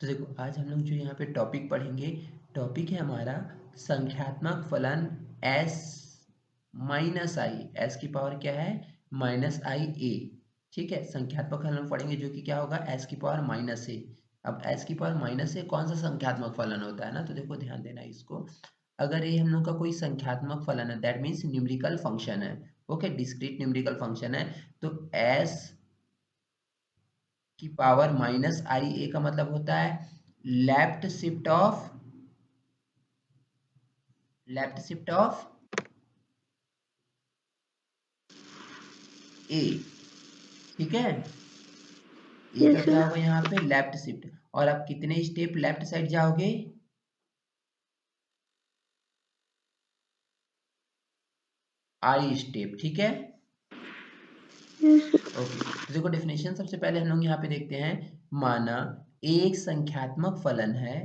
तो देखो आज हम लोग जो यहाँ पे टॉपिक पढ़ेंगे, टॉपिक है हमारा संख्यात्मक फलन s माइनस आई। एस की पावर क्या है? माइनस आई ए। ठीक है, संख्यात्मक फलन पढ़ेंगे जो कि क्या होगा? एस की पावर माइनस ए। अब एस की पावर माइनस ए कौन सा संख्यात्मक फलन होता है ना, तो देखो ध्यान देना इसको। अगर ये हम लोग का कोई संख्यात्मक फलन है, दैट मीन्स न्यूमेरिकल फंक्शन है, ओके, डिस्क्रीट न्यूमेरिकल फंक्शन है, तो एस की पावर माइनस आई ए का मतलब होता है लेफ्ट शिफ्ट ऑफ ए। ठीक है, ए का यस क्या सर। होगा यहाँ पे? Left shift. और आप कितने स्टेप लेफ्ट साइड जाओगे? आई स्टेप। ठीक है, यस सर। ओके। तो देखो डेफिनेशन सबसे पहले हम लोग यहाँ पे देखते हैं। माना एक संख्यात्मक फलन है,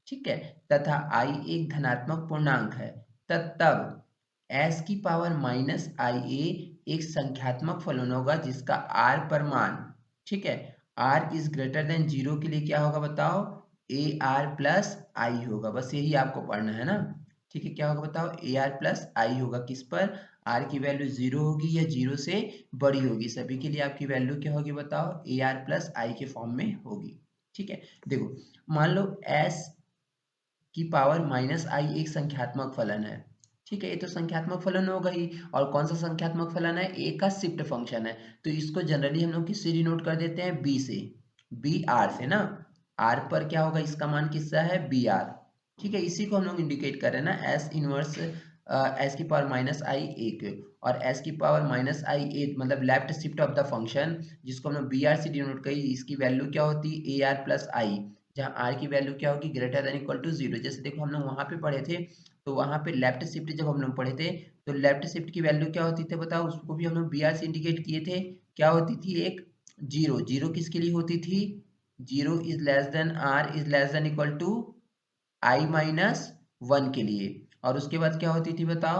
ठीक है, तथा आई एक धनात्मक पूर्णांक है, तब एस की पावर माइनस आई ए एक संख्यात्मक फलन होगा जिसका आर पर मान, ठीक है, R is greater than zero के लिए क्या होगा बताओ? ए आर प्लस आई होगा। बस यही आपको पढ़ना है ना। ठीक है, क्या होगा बताओ? ए आर प्लस आई होगा। किस पर? आर की वैल्यू जीरो होगी या जीरो से बड़ी होगी, सभी के लिए आपकी वैल्यू क्या होगी बताओ? ए आर प्लस आई के फॉर्म में होगी। ठीक है, देखो मान लो एस की पावर माइनस आई एक संख्यात्मक फलन है। ठीक है, ये तो संख्यात्मक फलन होगा ही। और कौन सा संख्यात्मक फलन है? ए का शिफ्ट फंक्शन है। तो इसको जनरली हम लोग किससे डिनोट कर देते हैं? बी से, बी आर से ना। आर पर क्या होगा? इसका मान किसका है? B R. ठीक है, इसी को हम लोग इंडिकेट कर रहे हैं ना, एस इनवर्स एस की पावर माइनस आई एक। और एस की पावर माइनस आई एट मतलब left shift of the function, जिसको हम लोग बी आर से डिनोट करी, इसकी वैल्यू क्या होती है? ए आर प्लस आई, जहाँ आर की वैल्यू क्या होगी? Greater than equal to zero. जैसे देखो हम लोग वहां पे पढ़े थे, तो वहां पे लेफ्ट शिफ्ट जब हम लोग पढ़े थे, तो लेफ्ट शिफ्ट की वैल्यू क्या होती थी बताओ? उसको भी हम लोग बी आर से इंडिकेट किए थे। क्या होती थी? एक जीरो। जीरो किसके लिए होती थी? Zero is less than R is less than equal to I minus one के लिए। और उसके बाद क्या होती थी बताओ?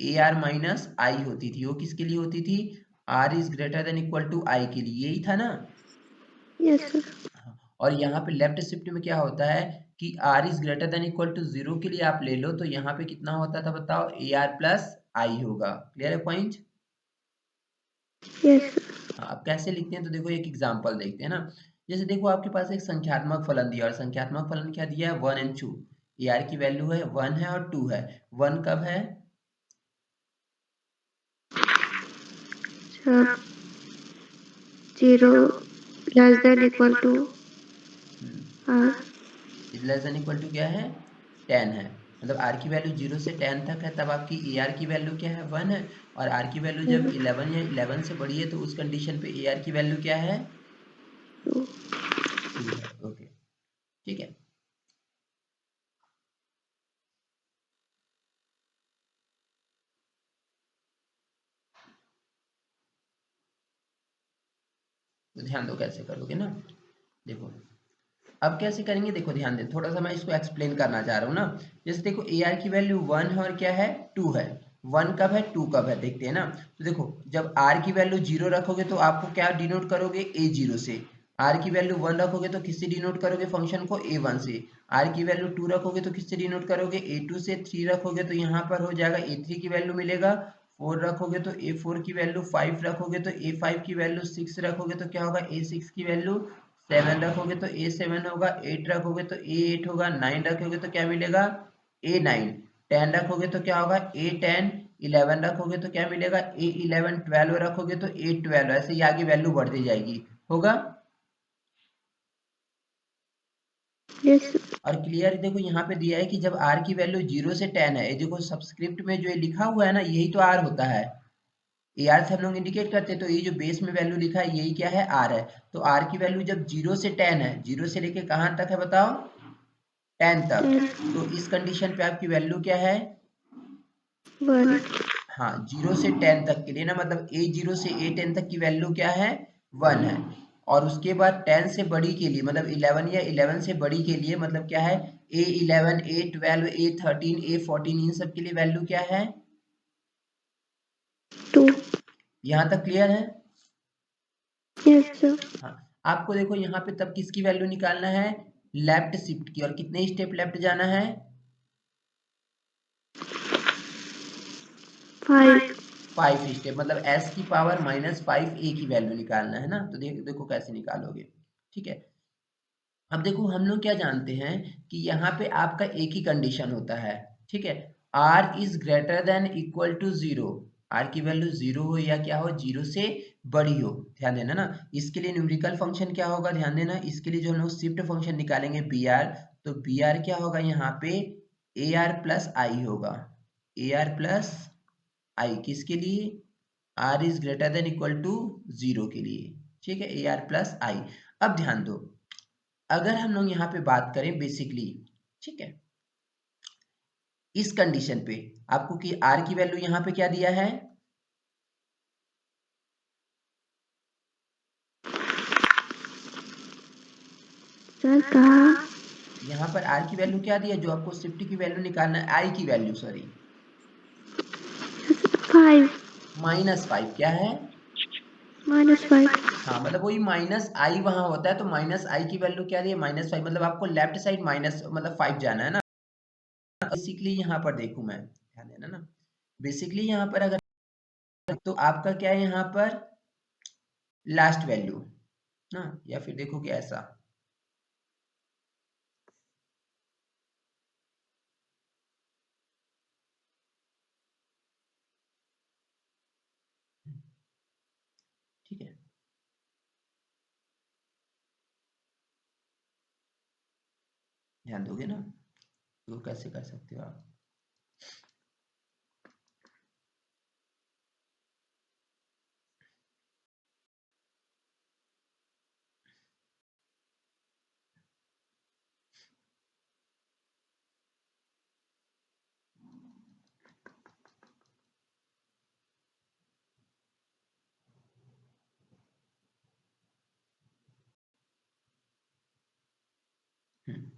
ए आर माइनस आई होती थी। वो किसके लिए होती थी? R is greater than equal to I के लिए। यही था ना। Yes sir. हाँ, और यहाँ पे लेफ्ट शिफ्ट में क्या होता है कि R is greater than equal to zero के लिए आप ले लो, तो यहाँ पे कितना होता था बताओ? ए आर प्लस आई होगा। क्लियर है पॉइंट? Yes sir. हाँ, अब कैसे लिखते हैं तो देखो एक एग्जांपल देखते हैं ना। जैसे देखो आपके पास एक संख्यात्मक फलन दिया, और संख्यात्मक फलन क्या दिया है? One and two. A R की वैल्यू है वन है और टू है। वन कब है? Sir zero less than equal to R. Is less than equal to क्या है? टेन है। मतलब आर की वैल्यू जीरो से टेन तक है, तब आपकी ए आर की वैल्यू क्या है? वन है। और आर की वैल्यू जब इलेवन या इलेवन से बड़ी है, तो उस कंडीशन पे ए आर की वैल्यू क्या है? टू है। ओके, ठीक है। तो ध्यान दो कैसे करोगे ना। देखो अब कैसे करेंगे, देखो ध्यान दे, थोड़ा सा मैं इसको एक्सप्लेन करना चाह रहा हूँ ना। जैसे देखो ए आर की वैल्यू वन है और क्या है? टू है। वन कब है? टू कब है? देखते हैं ना। तो देखो जब आर की वैल्यू जीरो रखोगे तो आपको क्या डिनोट करोगे? ए जीरो से। आर की वैल्यू वन रखोगे तो किससे डिनोट करोगे फंक्शन को? ए वन से। आर की वैल्यू टू रखोगे तो किससे डिनोट करोगे? ए टू से। थ्री रखोगे तो यहाँ पर हो जाएगा ए थ्री की वैल्यू मिलेगा। फोर रखोगे तो ए फोर की वैल्यू, फाइव रखोगे तो ए फाइव की वैल्यू, सिक्स रखोगे तो क्या होगा? ए सिक्स की वैल्यू, सेवन रखोगे तो ए सेवन होगा, एट रखोगे तो ए एट होगा, नाइन रखोगे तो क्या मिलेगा? ए नाइन। टेन रखोगे तो क्या होगा? ए टेन। इलेवन रखोगे तो क्या मिलेगा? ए इलेवन। ट्वेल्व रखोगे तो ए ट्वेल्व। ऐसे ही आगे वैल्यू बढ़ती जाएगी। होगा? Yes sir. और क्लियर देखो यहाँ पे दिया है कि जब आर की वैल्यू जीरो से टेन है, ये देखो सब्सक्रिप्ट में जो ये लिखा हुआ है ना, यही तो आर होता है। ए आर से हम लोग इंडिकेट करते हैं, तो ये जो बेस में वैल्यू लिखा है यही क्या है? आर है। तो आर की वैल्यू जब जीरो से टेन है, जीरो से लेके कहाँ तक है बताओ? टेन तक। तो इस कंडीशन पे आपकी वैल्यू क्या है? वन। हाँ, जीरो से टेन तक के लिए ना, मतलब ए जीरो से ए टेन तक की वैल्यू क्या है? वन है। और उसके बाद टेन से बड़ी के लिए, मतलब इलेवन या इलेवन से बड़ी के लिए मतलब क्या है? ए इलेवन, ए ट्वेल्व, ए थर्टीन, ए फोर्टीन, इन सब के लिए वैल्यू क्या है? टू। यहाँ तक क्लियर है? Yes sir. हाँ, आपको देखो यहाँ पे तब किसकी वैल्यू निकालना है? लेफ्ट शिफ्ट की और कितने स्टेप लेफ्ट जाना है? 5 स्टेप, मतलब s की पावर -5 a की वैल्यू निकालना है ना। तो देखो कैसे निकालोगे। ठीक है, अब देखो हम लोग क्या जानते हैं कि यहाँ पे आपका एक ही कंडीशन होता है। ठीक है, r is greater than equal to 0, r की वैल्यू 0 हो या क्या हो, 0 से बड़ी हो। ध्यान देना ना, इसके लिए न्यूमेरिकल फंक्शन क्या होगा, ध्यान देना, इसके लिए जो हम लोग शिफ्ट फंक्शन निकालेंगे br, तो br क्या होगा यहाँ पे, ar प्लस आई होगा, ar प्लस आई किसके लिए, r is greater than equal to 0 के लिए। ठीक है, ar प्लस आई। अब ध्यान दो, अगर हम लोग यहाँ पे बात करें बेसिकली, ठीक है, इस कंडीशन पे आपको कि r की वैल्यू यहाँ पे क्या दिया है, सर कहा यहाँ पर r की वैल्यू क्या दिया, जो आपको शिफ्ट की वैल्यू निकालना है, i की वैल्यू सॉरी, 5 -5 क्या है, -5 हाँ मतलब वही माइनस आई वहां होता है, तो माइनस आई की वैल्यू क्या दी है, -5, मतलब आपको लेफ्ट साइड माइनस मतलब 5 जाना है ना। बेसिकली यहाँ पर देखूं मैं, ध्यान देना ना, बेसिकली यहाँ पर अगर, तो आपका क्या है यहाँ पर लास्ट वैल्यू ना, या फिर देखोगे ऐसा, ठीक है, ध्यान दोगे ना, तो कैसे कर सकते हो आप।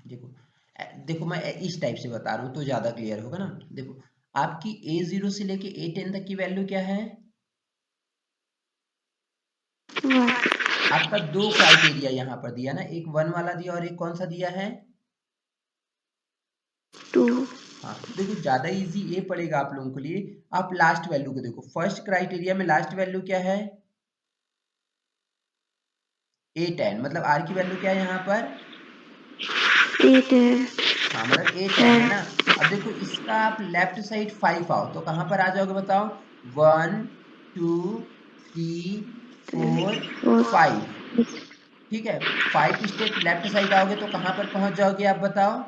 देखो देखो मैं इस टाइप से बता रहा हूँ तो ज्यादा क्लियर होगा ना। देखो आपकी A0 से लेके A10 तक की वैल्यू क्या है, 1 आपका दो क्राइटेरिया यहाँ पर दिया ना, एक 1 वाला दिया और एक कौन सा दिया है, 2 हाँ तो देखो ज्यादा इजी ये पड़ेगा आप लोगों के लिए, आप लास्ट वैल्यू को देखो, फर्स्ट क्राइटेरिया में लास्ट वैल्यू क्या है, A10, मतलब R की वैल्यू क्या है यहाँ पर, 8 है हाँ मतलब A10 है ना। अब देखो इसका आप लेफ्ट साइड 5 आओ तो कहाँ पर आ जाओगे बताओ, 1 2 3 4 5, ठीक है, 5 स्टेप लेफ्ट साइड आओगे तो कहाँ पर पहुंच जाओगे आप बताओ,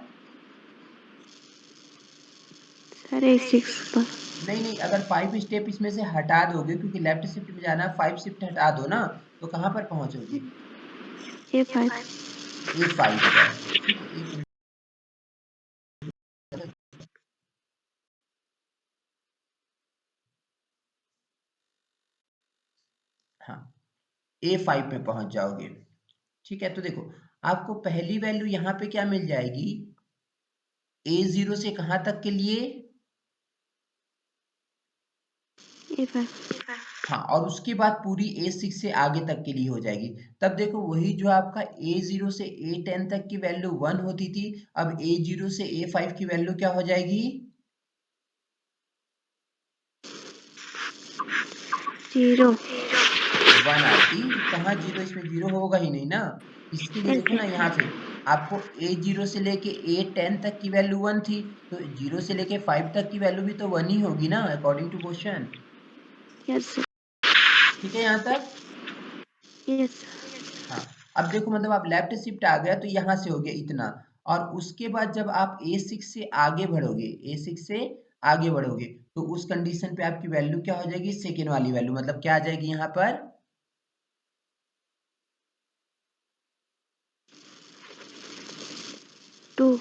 सर 6 पर नहीं नहीं, अगर 5 स्टेप इसमें से हटा दोगे, क्योंकि लेफ्ट शिफ्ट में जाना, 5 शिफ्ट हटा दो ना, तो कहाँ पर पहुंचोगे, A5 A5 पर। ठीक है, एक मिनट, हाँ A5 पे पहुंच जाओगे। ठीक है, तो देखो आपको पहली वैल्यू यहाँ पे क्या मिल जाएगी, A0 से कहाँ तक के लिए, A5 हाँ, और उसके बाद पूरी A6 से आगे तक के लिए हो जाएगी। तब देखो वही जो आपका A0 से A10 तक की वैल्यू 1 होती थी, अब A0 से A5 की वैल्यू क्या हो जाएगी, 0 1 आती, कहाँ जीरो, इसमें जीरो होगा ही नहीं ना। इसके लिए देखो ऐसे ना यहाँ पे आपको A0 से लेके A10 तक की वैल्यू 1 थी, तो 0 से लेके 5 तक की वैल्यू भी तो 1 ही होगी ना अकॉर्डिंग टू क्वेश्चन। यस ठीक है यहाँ तक, यस हाँ। अब देखो मतलब आप लेफ्ट शिफ्ट आ गया तो यहाँ से हो गया इतना, और उसके बाद जब आप A6 से आगे बढ़ोगे, A6 से आगे बढ़ोगे, तो उस कंडीशन पे आपकी वैल्यू क्या हो जाएगी, सेकेंड वाली वैल्यू, मतलब क्या आ जाएगी यहाँ पर, 2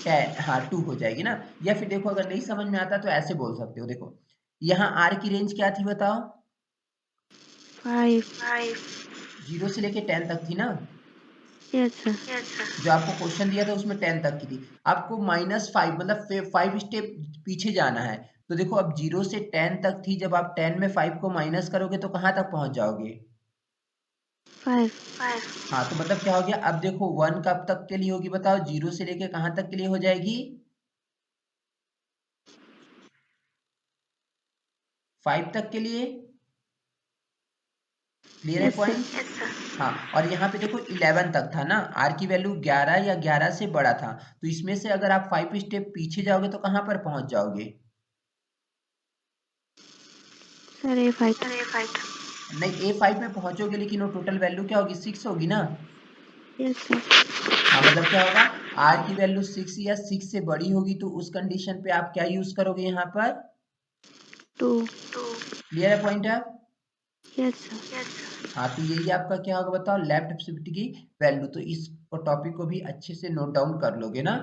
10, हाँ 2 हो जाएगी ना। या फिर देखो अगर नहीं समझ में आता तो ऐसे बोल सकते हो, देखो यहाँ R की रेंज क्या थी बताओ, 5 0 से लेके 10 तक थी ना, यस सर जो आपको क्वेश्चन दिया था उसमें 10 तक की थी, आपको -5 मतलब 5 स्टेप पीछे जाना है। तो देखो अब 0 से 10 तक थी, जब आप 10 में 5 को माइनस करोगे तो कहाँ तक पहुंच जाओगे, 5 हाँ तो मतलब क्या हो गया, अब देखो 1 कब तक के लिए होगी बताओ, 0 से लेके कहाँ तक के लिए हो जाएगी, 5 तक के लिए। क्लियर है यस सर पॉइंट। हाँ और यहाँ पे देखो 11 तक था ना, आर की वैल्यू 11 या 11 से बड़ा था, तो इसमें से अगर आप 5 स्टेप पीछे जाओगे तो कहाँ पर पहुंच जाओगे, सर A5 नहीं A5 में पहुंचोगे लेकिन वो टोटल वैल्यू क्या होगी, 6 होगी ना। यस सर हाँ मतलब क्या होगा, आर की वैल्यू 6 या 6 से बड़ी होगी तो उस कंडीशन पे आप क्या यूज करोगे यहाँ पर, 2 क्लियर है पॉइंट है। यस सर हाँ तो यही आपका क्या होगा बताओ, लेफ्ट एब्सिविटी की वैल्यू, तो इस टॉपिक को भी अच्छे से नोट डाउन कर लोगे ना।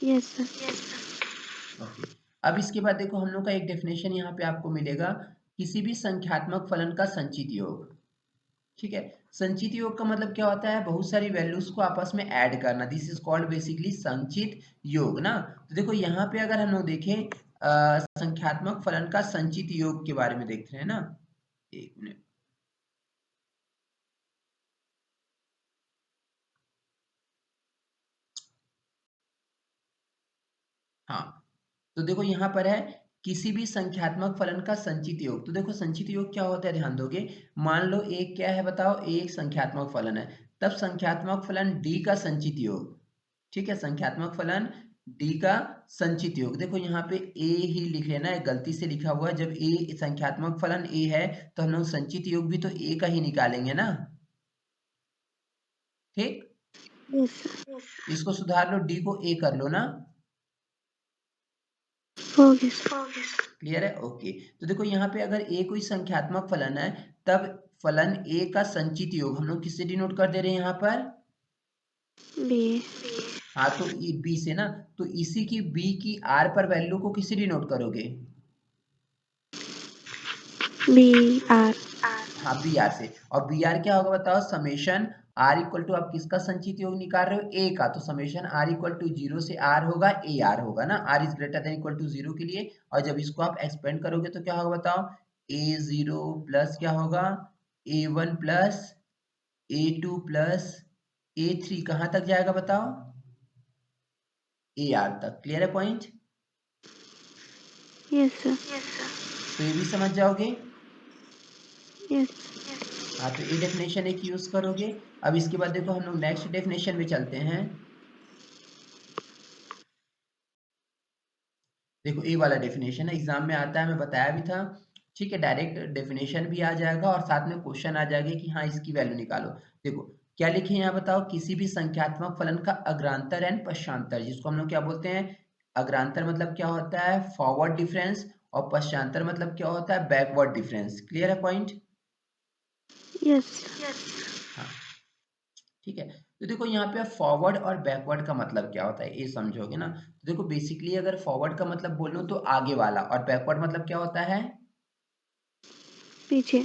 यस सर ओके, अब इसके बाद देखो हम लोग का एक डेफिनेशन यहाँ पे आपको मिलेगा, किसी भी संख्यात्मक फलन का संचित योग। ठीक है, संचित योग का मतलब क्या होता है, बहुत सारी वैल्यूज को आपस में ऐड करना, दिस इज कॉल्ड बेसिकली संचित योग ना। तो देखो यहाँ पे अगर हम लोग देखें संख्यात्मक फलन का संचित योग के बारे में देखते हैं ना, एक मिनट। हाँ तो देखो यहाँ पर है, किसी भी संख्यात्मक फलन का संचित योग, तो देखो संचित योग क्या होता है ध्यान दोगे, मान लो एक क्या है बताओ, एक संख्यात्मक फलन है, तब संख्यात्मक फलन d का संचित योग, ठीक है, संख्यात्मक फलन d का संचित योग, देखो यहाँ पे a ही लिख लेना है, गलती से लिखा हुआ है, जब a संख्यात्मक फलन a है तो हम लोग संचित योग भी तो a का ही निकालेंगे ना, ठीक, यस सर इसको सुधार लो, d को a कर लो ना, हो गया सर क्लियर है, ओके। तो देखो यहाँ पे अगर a कोई संख्यात्मक फलन है, तब फलन a का संचित योग हम लोग किससे डिनोट कर दे रहे हैं यहाँ पर, B हाँ तो b से ना, तो इसी की b की r पर वैल्यू को किससे डिनोट करोगे, BR हाँ बी आर से, और बी आर क्या होगा बताओ, समेशन आर इक्वल टू, आप किसका संचित योग निकाल रहे हो, ए का, तो समेशन आर इक्वल टू 0 से आर होगा, ए आर होगा ना, R is greater than equal to 0 के लिए, और जब इसको आप एक्सपेंड करोगे तो क्या होगा बताओ, ए जीरो प्लस क्या होगा, ए वन प्लस ए टू प्लस ए थ्री, कहाँ तक जाएगा बताओ, ए आर तक। क्लियर है पॉइंट, यस सर तो ये भी समझ जाओगे। यस हाँ तो ये डेफिनेशन एक यूज करोगे। अब इसके बाद देखो हम लोग नेक्स्ट डेफिनेशन में चलते हैं। देखो ये वाला डेफिनेशन है, एग्जाम में आता है, मैं बताया भी था, ठीक है, डायरेक्ट डेफिनेशन भी आ जाएगा और साथ में क्वेश्चन आ जाएगा कि हाँ इसकी वैल्यू निकालो। देखो क्या लिखे यहाँ बताओ, किसी भी संख्यात्मक फलन का अग्रांतर एंड पश्चांतर, जिसको हम लोग क्या बोलते हैं, अग्रांतर मतलब क्या होता है, फॉरवर्ड डिफरेंस, और पश्चांतर मतलब क्या होता है, बैकवर्ड डिफरेंस। क्लियर है पॉइंट। यस हाँ ठीक है, तो देखो यहाँ पे फॉरवर्ड और बैकवर्ड का मतलब क्या होता है ये समझोगे ना, तो देखो बेसिकली अगर फॉरवर्ड का मतलब बोलूं तो आगे वाला, और बैकवर्ड मतलब क्या होता है, पीछे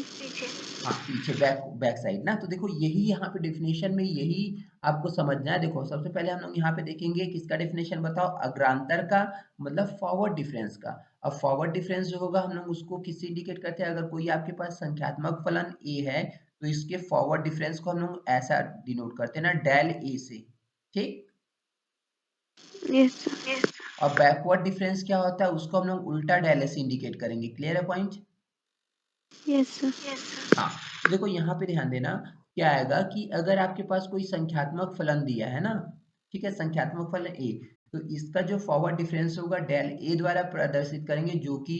हाँ पीछे, बैक साइड ना। तो देखो यही यहाँ पे डेफिनेशन में यही आपको समझना है। देखो सबसे पहले हम लोग यहाँ पे देखेंगे किसका डेफिनेशन बताओ, अग्रांतर का, मतलब फॉरवर्ड डिफरेंस का। अब फॉरवर्ड डिफरेंस जो होगा हम लोग उसको किससे इंडिकेट करते हैं, अगर कोई आपके पास संख्यात्मक फलन ए है तो इसके फॉरवर्ड डिफरेंस को हम लोग ऐसा डिनोट करते हैं ना, डेल ए से, ठीक। यस और बैकवर्ड डिफरेंस क्या होता है, उसको हम लोग उल्टा डेल से इंडिकेट करेंगे। क्लियर है पॉइंट। यस सर हाँ तो देखो यहाँ पे ध्यान देना, क्या आएगा कि अगर आपके पास कोई संख्यात्मक फलन दिया है ना, ठीक है, संख्यात्मक फलन ए, तो इसका जो फॉरवर्ड डिफरेंस होगा डेल ए द्वारा प्रदर्शित करेंगे, जो कि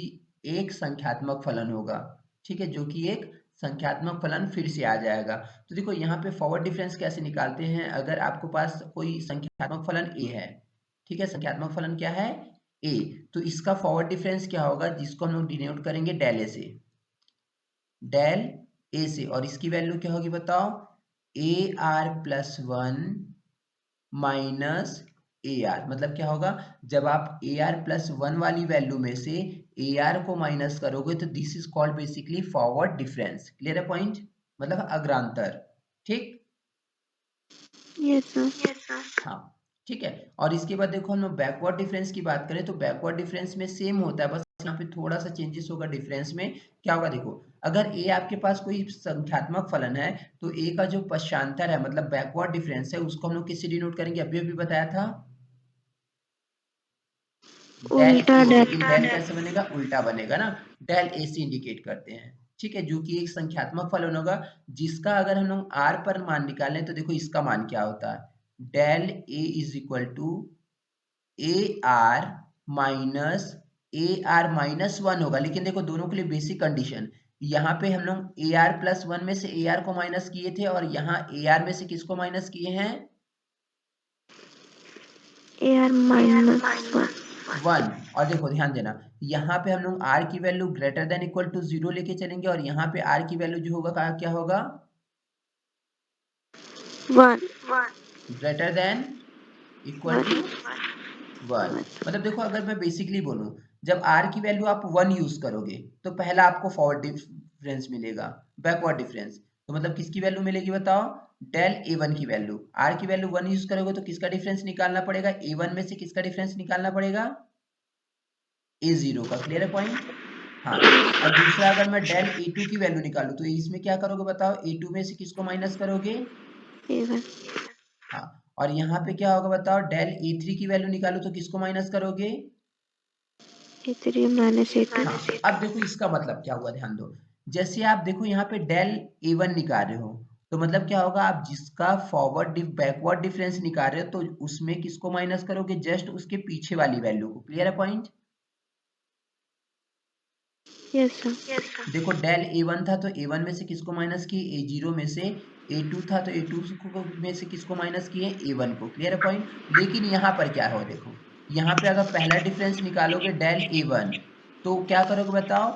एक संख्यात्मक फलन होगा, ठीक है, जो कि एक संख्यात्मक फलन फिर से आ जाएगा। तो देखो यहाँ पे फॉरवर्ड डिफरेंस कैसे निकालते हैं, अगर आपके पास कोई संख्यात्मक फलन ए है, ठीक है, संख्यात्मक फलन क्या है, ए, तो इसका फॉरवर्ड डिफरेंस क्या होगा, जिसको हम लोग डिनोट करेंगे डेल ए से, डेल ए से, और इसकी वैल्यू क्या होगी बताओ, A are plus one minus A are, मतलब क्या होगा, जब आप ए आर प्लस वन वाली वैल्यू में से ए आर को माइनस करोगे तो this is called basically forward difference. Clear है पॉइंट, मतलब अग्रांतर, ठीक। यस सर हाँ ठीक है, और इसके बाद देखो हम लोग बैकवर्ड डिफरेंस की बात करें तो बैकवर्ड डिफरेंस में सेम होता है, बस यहाँ पे थोड़ा सा चेंजेस होगा डिफरेंस में। क्या होगा देखो, अगर ए आपके पास कोई संख्यात्मक फलन है तो ए का जो पश्चांतर है मतलब बैकवर्ड डिफरेंस है उसको हम लोग किससे डिनोट करेंगे, अभी अभी बताया था डेल उल्टा ए, डेल। लेकिन डेल कैसे बनेगा, उल्टा बनेगा ना, डेल ए से इंडिकेट करते हैं। ठीक है, जो कि एक संख्यात्मक फलन होगा जिसका अगर हम लोग आर पर मान निकालें तो देखो इसका मान क्या होता है, del A is equal to A R minus A R minus one होगा। लेकिन देखो दोनों के लिए बेसिक कंडीशन, यहाँ पे हम लोग ए आर प्लस वन में से ए आर को माइनस किए थे और यहाँ ए आर में से किसको माइनस किए हैं, AR माइनस वन। वन। और देखो ध्यान देना यहाँ पे हम लोग आर की value greater than equal to zero लेके चलेंगे और यहाँ पे आर की वैल्यू जो होगा क्या होगा, one. Greater than equal to one. One. मतलब देखो अगर मैं बेसिकली बोलूं, जब आर की वैल्यू आप वन यूज करोगे तो पहला आपको फॉरवर्ड डिफरेंस मिलेगा, बैकवर्ड डिफरेंस, तो मतलब किसकी वैल्यू मिलेगी बताओ, डेल ए वन की वैल्यू। आर की वैल्यू वन यूज करोगे तो किसका डिफरेंस निकालना पड़ेगा, ए वन में से किसका डिफरेंस निकालना पड़ेगा, ए जीरो का। क्लियर है पॉइंट। हाँ, और दूसरा अगर मैं डेल ए टू की वैल्यू निकालूं तो इसमें क्या करोगे बताओ, ए टू में से किसको माइनस करोगे, A1। हाँ, और यहाँ पे क्या होगा बताओ, डेल ए थ्री की वैल्यू निकालो तो किसको माइनस करोगे, A3 माइनस A2। हाँ। अब देखो इसका मतलब क्या हुआ, ध्यान दो, जैसे आप देखो यहाँ पे डेल ए वन निकाल रहे हो तो मतलब क्या होगा, आप जिसका फॉरवर्ड बैकवर्ड डिफरेंस निकाल रहे हो तो उसमें किसको माइनस करोगे, जस्ट उसके पीछे वाली वैल्यू को। क्लियर है पॉइंट। Yes sir. देखो डेल ए वन था तो ए वन में से किसको माइनस किए, ए जीरो में से। ए टू था तो ए टू में से किसको माइनस किए, ए वन को। क्लियर है पॉइंट। लेकिन यहाँ पर क्या हो, देखो यहाँ पे अगर पहला डिफरेंस निकालोगे डेल ए वन तो क्या करोगे बताओ,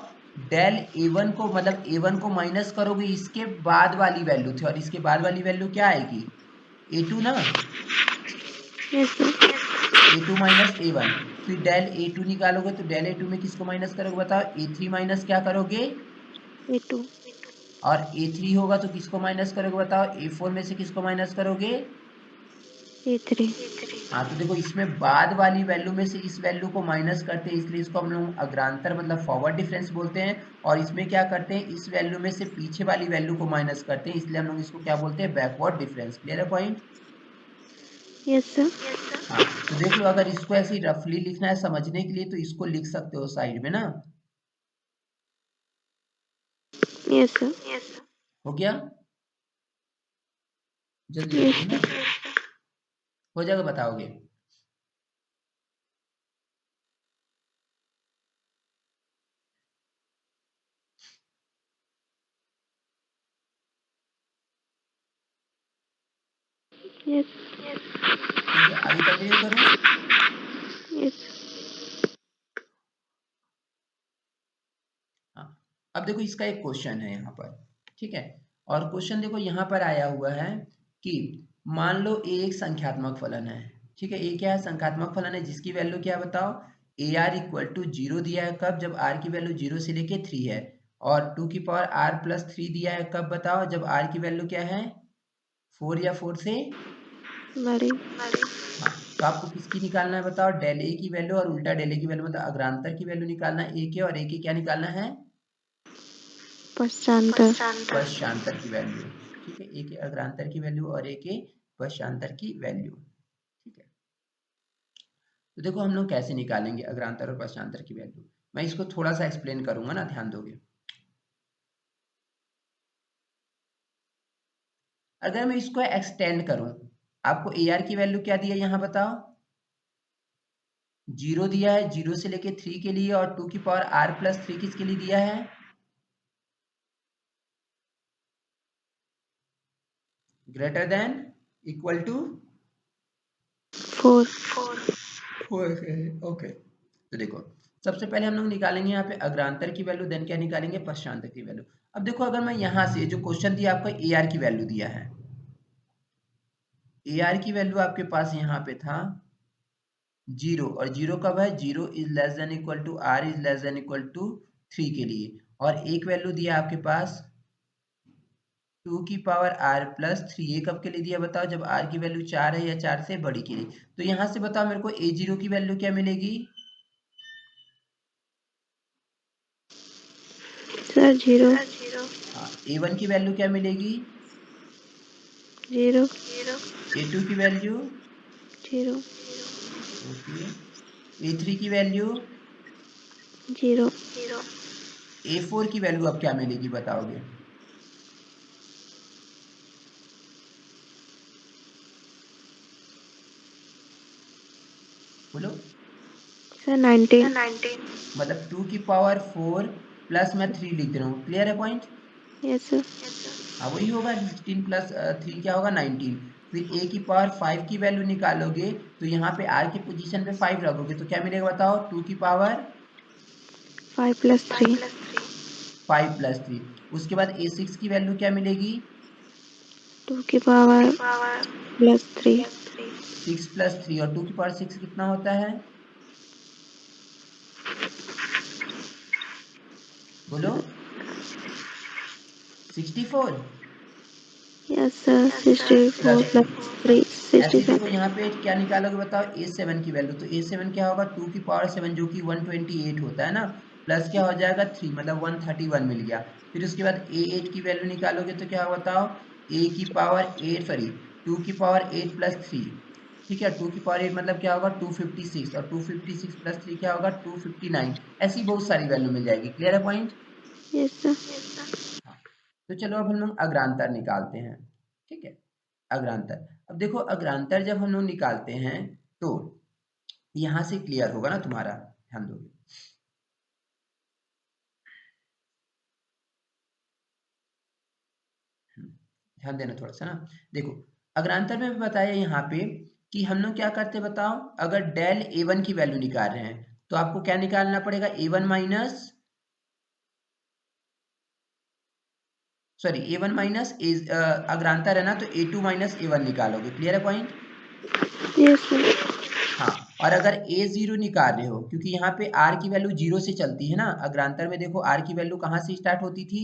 डेल ए वन को मतलब ए वन को माइनस करोगे इसके बाद वाली वैल्यू थी और इसके बाद वाली वैल्यू क्या आएगी, ए टू ना, yes sir. A two minus A one. फिर डेल ए टू निकालोगे तो डेल ए टू में किसको माइनस करोगे बताओ, ए थ्री माइनस क्या करोगे, A2। और A3 होगा तो किसको माइनस करोगे बताओ, A4 में से किसको माइनस करोगे, A3। हाँ। तो देखो इसमें बाद वाली वैल्यू में से इस वैल्यू को माइनस करते हैं इसलिए इसको हम लोग अग्रांतर मतलब फॉरवर्ड डिफरेंस बोलते हैं। और इसमें क्या करते हैं, इस वैल्यू में से पीछे वाली वैल्यू को माइनस करते हैं इसलिए हम लोग इसको क्या बोलते हैं, बैकवर्ड डिफरेंस। क्लियर है पॉइंट। Yes sir. हाँ, तो देख लो अगर इसको ऐसे रफली लिखना है समझने के लिए तो इसको लिख सकते हो साइड में ना, यस सर। हो गया, जल्दी यस जल्दी ना, सर। हो जाएगा, बताओगे। यस। ठीक है, आगे कंटिन्यू करूँ। यस। हाँ, अब देखो इसका एक क्वेश्चन है यहाँ पर। ठीक है, और क्वेश्चन देखो यहाँ पर आया हुआ है कि मान लो ए एक संख्यात्मक फलन है। ठीक है, ए क्या है, संख्यात्मक फलन है जिसकी वैल्यू क्या है बताओ, A R equal to zero दिया है कब, जब आर की वैल्यू जीरो से लेके थ्री है। और टू की पावर आर प्लस थ्री दिया है कब बताओ, जब आर की वैल्यू क्या है, फोर या फोर से बड़ी। हाँ। तो आपको किसकी निकालना है बताओ, डेल ए की वैल्यू और उल्टा डेल ए की वैल्यू मतलब अग्रांतर की वैल्यू निकालना है ए के, और ए के क्या निकालना है, पश्चांतर। पश्चांतर की वैल्यू। ठीक है, एक अग्रांतर की वैल्यू और एक पश्चांतर की वैल्यू। ठीक है, तो देखो हम लोग कैसे निकालेंगे अग्रांतर और पश्चांतर की वैल्यू, मैं इसको थोड़ा सा एक्सप्लेन करूंगा ना, ध्यान दोगे। अगर मैं इसको एक्सटेंड करूं, आपको ए आर की वैल्यू क्या दिया यहाँ बताओ, जीरो दिया है, जीरो से लेके थ्री के लिए, और टू की पावर आर प्लस थ्री किसके लिए दिया है, greater than equal to four. Okay. तो देखो सबसे पहले हम लोग निकालेंगे यहाँ पे अग्रांतर की वैल्यू, देन क्या निकालेंगे, पश्चांतर की वैल्यू। अब देखो अगर मैं यहाँ से जो क्वेश्चन दिया आपको ए आर की वैल्यू दिया है, ए आर की वैल्यू आपके पास यहाँ पे था जीरो, और जीरो कब है, zero is less than equal to R is less than equal to three के लिए। और एक वैल्यू दिया आपके पास टू की पावर आर प्लस थ्री, ये कब के लिए दिया बताओ, जब आर की वैल्यू चार है या चार से बड़ी के लिए। तो यहाँ से बताओ मेरे को ए जीरो की वैल्यू क्या मिलेगी, सर 0 हाँ, A1 की वैल्यू क्या मिलेगी? 0 A2 की वैल्यू 0 ओके, A3 की वैल्यू 0 A4 की वैल्यू अब क्या मिलेगी बताओगे? बोलो। सर 19 मतलब 2 की पावर 4 प्लस मैं 3 लिख रहा हूँ, क्लियर है पॉइंट? यस सर हाँ वही होगा, 16 प्लस 3 क्या होगा 19। फिर a की पावर 5 की वैल्यू निकालोगे तो यहाँ पे r की पोजीशन पे 5 रखोगे तो क्या मिलेगा बताओ? 2 की पावर 5 प्लस 3 5 प्लस 3। उसके बाद a6 की वैल्यू क्या मिलेगी? 2 की पावर प्लस 3 6 प्लस 3, और 2 की पावर 6 कितना होता है? बोलो। 64 यस सर 64 प्लस 3। प्लस हाँ, 3 ऐसे ही देखो 67 यहाँ पे क्या निकालोगे बताओ? a7 की वैल्यू, तो a7 क्या होगा? 2 की पावर 7 जो कि 128 होता है ना, प्लस क्या हो जाएगा 3, मतलब 131 मिल गया। फिर उसके बाद a8 की वैल्यू निकालोगे तो क्या होगा बताओ? a की पावर 8 सॉरी 2 की पावर 8 प्लस 3, ठीक है, 2 की पावर 8 मतलब क्या होगा 256, और 256 प्लस 3 क्या होगा 259। ऐसी बहुत सारी वैल्यू मिल जाएगी, क्लियर है पॉइंट? यस सर हाँ, तो चलो अब हम लोग अग्रांतर निकालते हैं, ठीक है। अग्रांतर, अब देखो अग्रांतर जब हम लोग निकालते हैं तो यहां से क्लियर होगा ना तुम्हारा, ध्यान दोगे। ध्यान देना थोड़ा सा ना। देखो अग्रांतर में भी बताया यहाँ पे कि हम लोग क्या करते हैं बताओ? अगर डेल A1 की वैल्यू निकाल रहे हैं तो आपको क्या निकालना पड़ेगा? A1 minus sorry A1 minus अग्रांतर है ना, तो A2 माइनस A1 निकालोगे, क्लियर है पॉइंट? यस सर हाँ, और अगर A0 निकाल रहे हो, क्योंकि यहाँ पे R की वैल्यू 0 से चलती है ना, अग्रांतर में देखो R की वैल्यू कहाँ से स्टार्ट होती थी?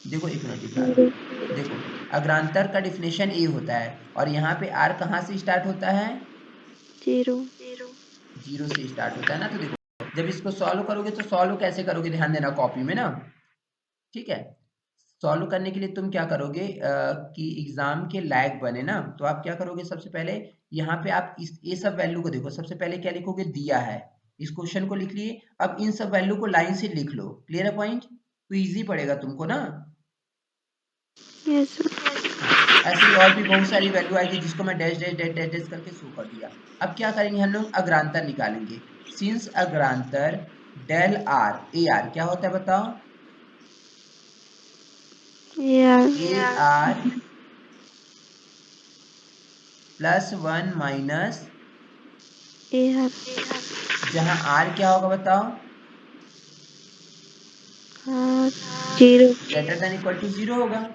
देखो एक मिनट दिखा रहा 0 हूँ, देखो अग्रांतर का डिफिनेशन ए होता है, और यहाँ पे आर कहाँ से स्टार्ट होता है? 0 जीरो से स्टार्ट होता है ना। तो देखो जब इसको सॉल्व करोगे तो सॉल्व कैसे करोगे, ध्यान देना कॉपी में ना, ठीक है। सॉल्व करने के लिए तुम क्या करोगे कि एग्जाम के लायक बने ना, तो आप क्या करोगे? सबसे पहले यहाँ पे आप इस ये सब वैल्यू को देखो, सबसे पहले क्या लिखोगे? दिया है, इस क्वेश्चन को लिख लिए। अब इन सब वैल्यू को लाइन से लिख लो, क्लियर है पॉइंट? तो इजी पड़ेगा तुमको ना। यस सर हाँ, ऐसे ही और भी बहुत सारी वैल्यू आएगी जिसको मैं dash dash dash dash dash करके शो कर दिया। अब क्या करेंगे हम लोग? अग्रांतर निकालेंगे। सिंस अग्रांतर डेल आर ए आर क्या होता है बताओ? यार ए आर प्लस 1 माइनस, यार जहां आर क्या होगा बताओ? हाँ 0 ग्रेटर देन इक्वल टू 0 होगा,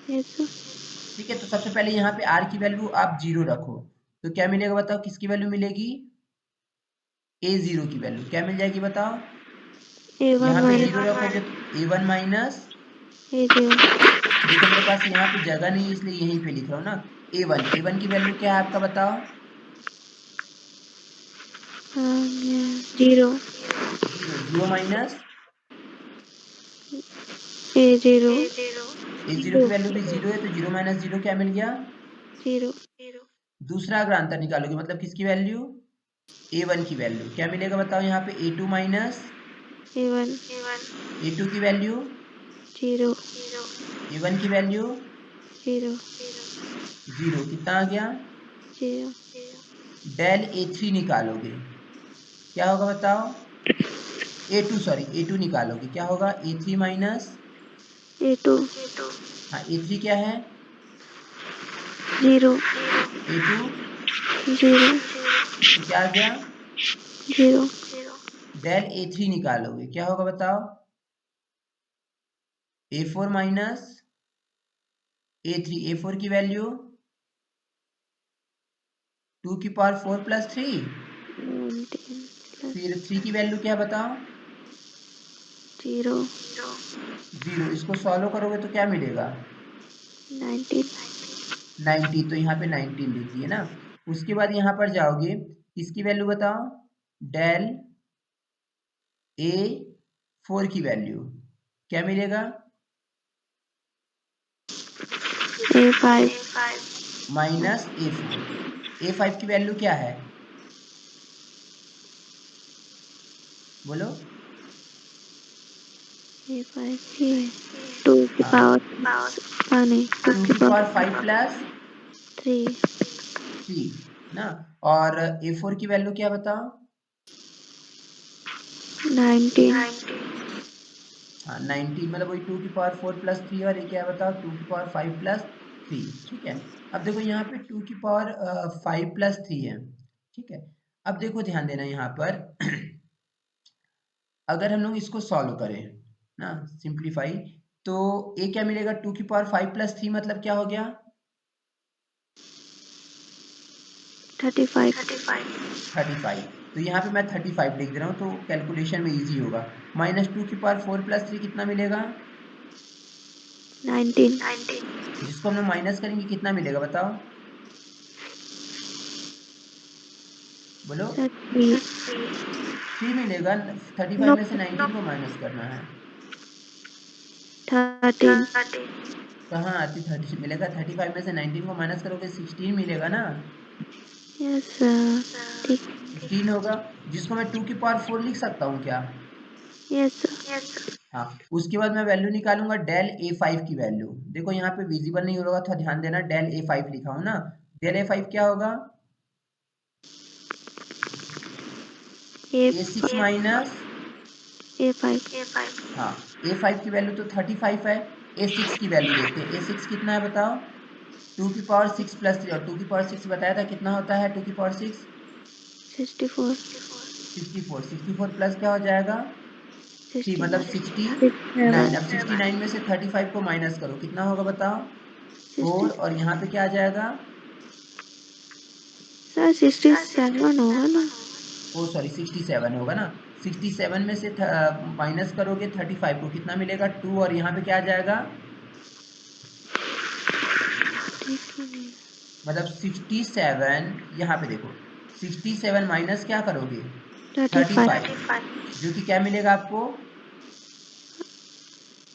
यस सर ठीक है। तो सबसे पहले यहाँ पे आर की वैल्यू आप 0 रखो, तो क्या मिलेगा बताओ? किसकी वैल्यू मिलेगी? A0 की वैल्यू क्या मिल जाएगी बताओ? A1 यहाँ पे माइनस 0 रखोगे तो A1 माइनस, A0 देखो मेरे पास यहाँ पे जगह नहीं है इसलिए यहीं पे लिख रहा हूँ ना। A1 की वैल्यू क्या है आपका बताओ? 0 zero, zero minus A0 A0 की 0 वैल्यू भी 0 है, तो 0 माइनस 0 क्या मिल गया? 0 दूसरा अगर अंतर निकालोगे मतलब किसकी वैल्यू? A1 की वैल्यू क्या मिलेगा बताओ? यहाँ पे A2 माइनस A1 A2 की वैल्यू, 0 A1 की वैल्यू 0 0, कितना आ गया? 0 डेल A3 निकालोगे क्या होगा बताओ? A2 सॉरी A2 निकालोगे क्या होगा? A3 माइनस, A2 हाँ A3 क्या है? 0 A2, 0 तो क्या आ गया? 0 डेल A3 निकालोगे क्या होगा बताओ? A4 माइनस A3, A4 की वैल्यू 2 की पावर 4 प्लस 3, 19 फिर plus 3 की वैल्यू क्या बताओ? 0 0, इसको सॉल्व करोगे तो क्या मिलेगा? 19 90, तो यहाँ पे 19 लिख दिए ना। उसके बाद यहाँ पर जाओगे, किसकी वैल्यू बताओ? डेल A4 की वैल्यू क्या मिलेगा? A5 minus A4। A5 की वैल्यू क्या है? बोलो। A5 की 2 की हाँ, पावर नहीं 2 2 की की पावर पावर 5 प्लस 3 3 ना। और A4 की वैल्यू क्या बताओ? 19 हाँ 19, मतलब वही 2 की पावर 4 प्लस 3, और ये क्या बताओ 2 की पावर 5 प्लस 3। ठीक है। अब देखो यहाँ पे 2 की पावर 5 प्लस 3 है। ठीक है। अब देखो ध्यान देना यहाँ पर अगर हम लोग इसको सॉल्व करें ना, सिंप्लीफाई, तो ये क्या मिलेगा? 2 की पावर 5 प्लस 3 मतलब क्या हो गया? 35 35। तो यहाँ पे मैं 35 लिख दे रहा हूँ तो कैलकुलेशन में इजी होगा। माइनस 2 की पावर 4 प्लस 3 कितना मिलेगा? 19 जिसको हम लोग माइनस करेंगे कितना मिलेगा बताओ? बोलो। 30 3 मिलेगा। 35 नो में से 19 को माइनस करना है। 13 कहाँ आती 30 मिलेगा? 35 में से 19 को माइनस करोगे 16 मिलेगा ना। यस ठीक 16 होगा, जिसको मैं 2 की पावर 4 लिख सकता हूँ क्या? यस हाँ। उसके बाद मैं वैल्यू निकालूंगा डेल A5 की वैल्यू। देखो यहाँ पे विजिबल नहीं होगा, थोड़ा ध्यान देना। डेल A5 लिखा हूँ ना। डेल A5 क्या होगा? A6 A5 माइनस, A5 हाँ A5 की वैल्यू तो 35 है। A6 की वैल्यू देखते हैं। A6 कितना है बताओ? 2 की पावर 6 प्लस 3, और 2 की पावर 6 बताया था कितना होता है 2 की पावर 6? 64 64। 64 प्लस क्या हो जाएगा? 3, मतलब 69। 67 अब 69 में से 35 को माइनस करो, कितना होगा बताओ? 4, 60 और यहाँ पे क्या आ जाएगा? सर 67 होगा ना ओ सॉरी 67 होगा ना। 67 में से माइनस करोगे 35 को, कितना मिलेगा? 2, और यहाँ पे क्या आ जाएगा? मतलब 67, यहाँ पे देखो 67 माइनस क्या करोगे? 35 35, जो कि क्या मिलेगा आपको?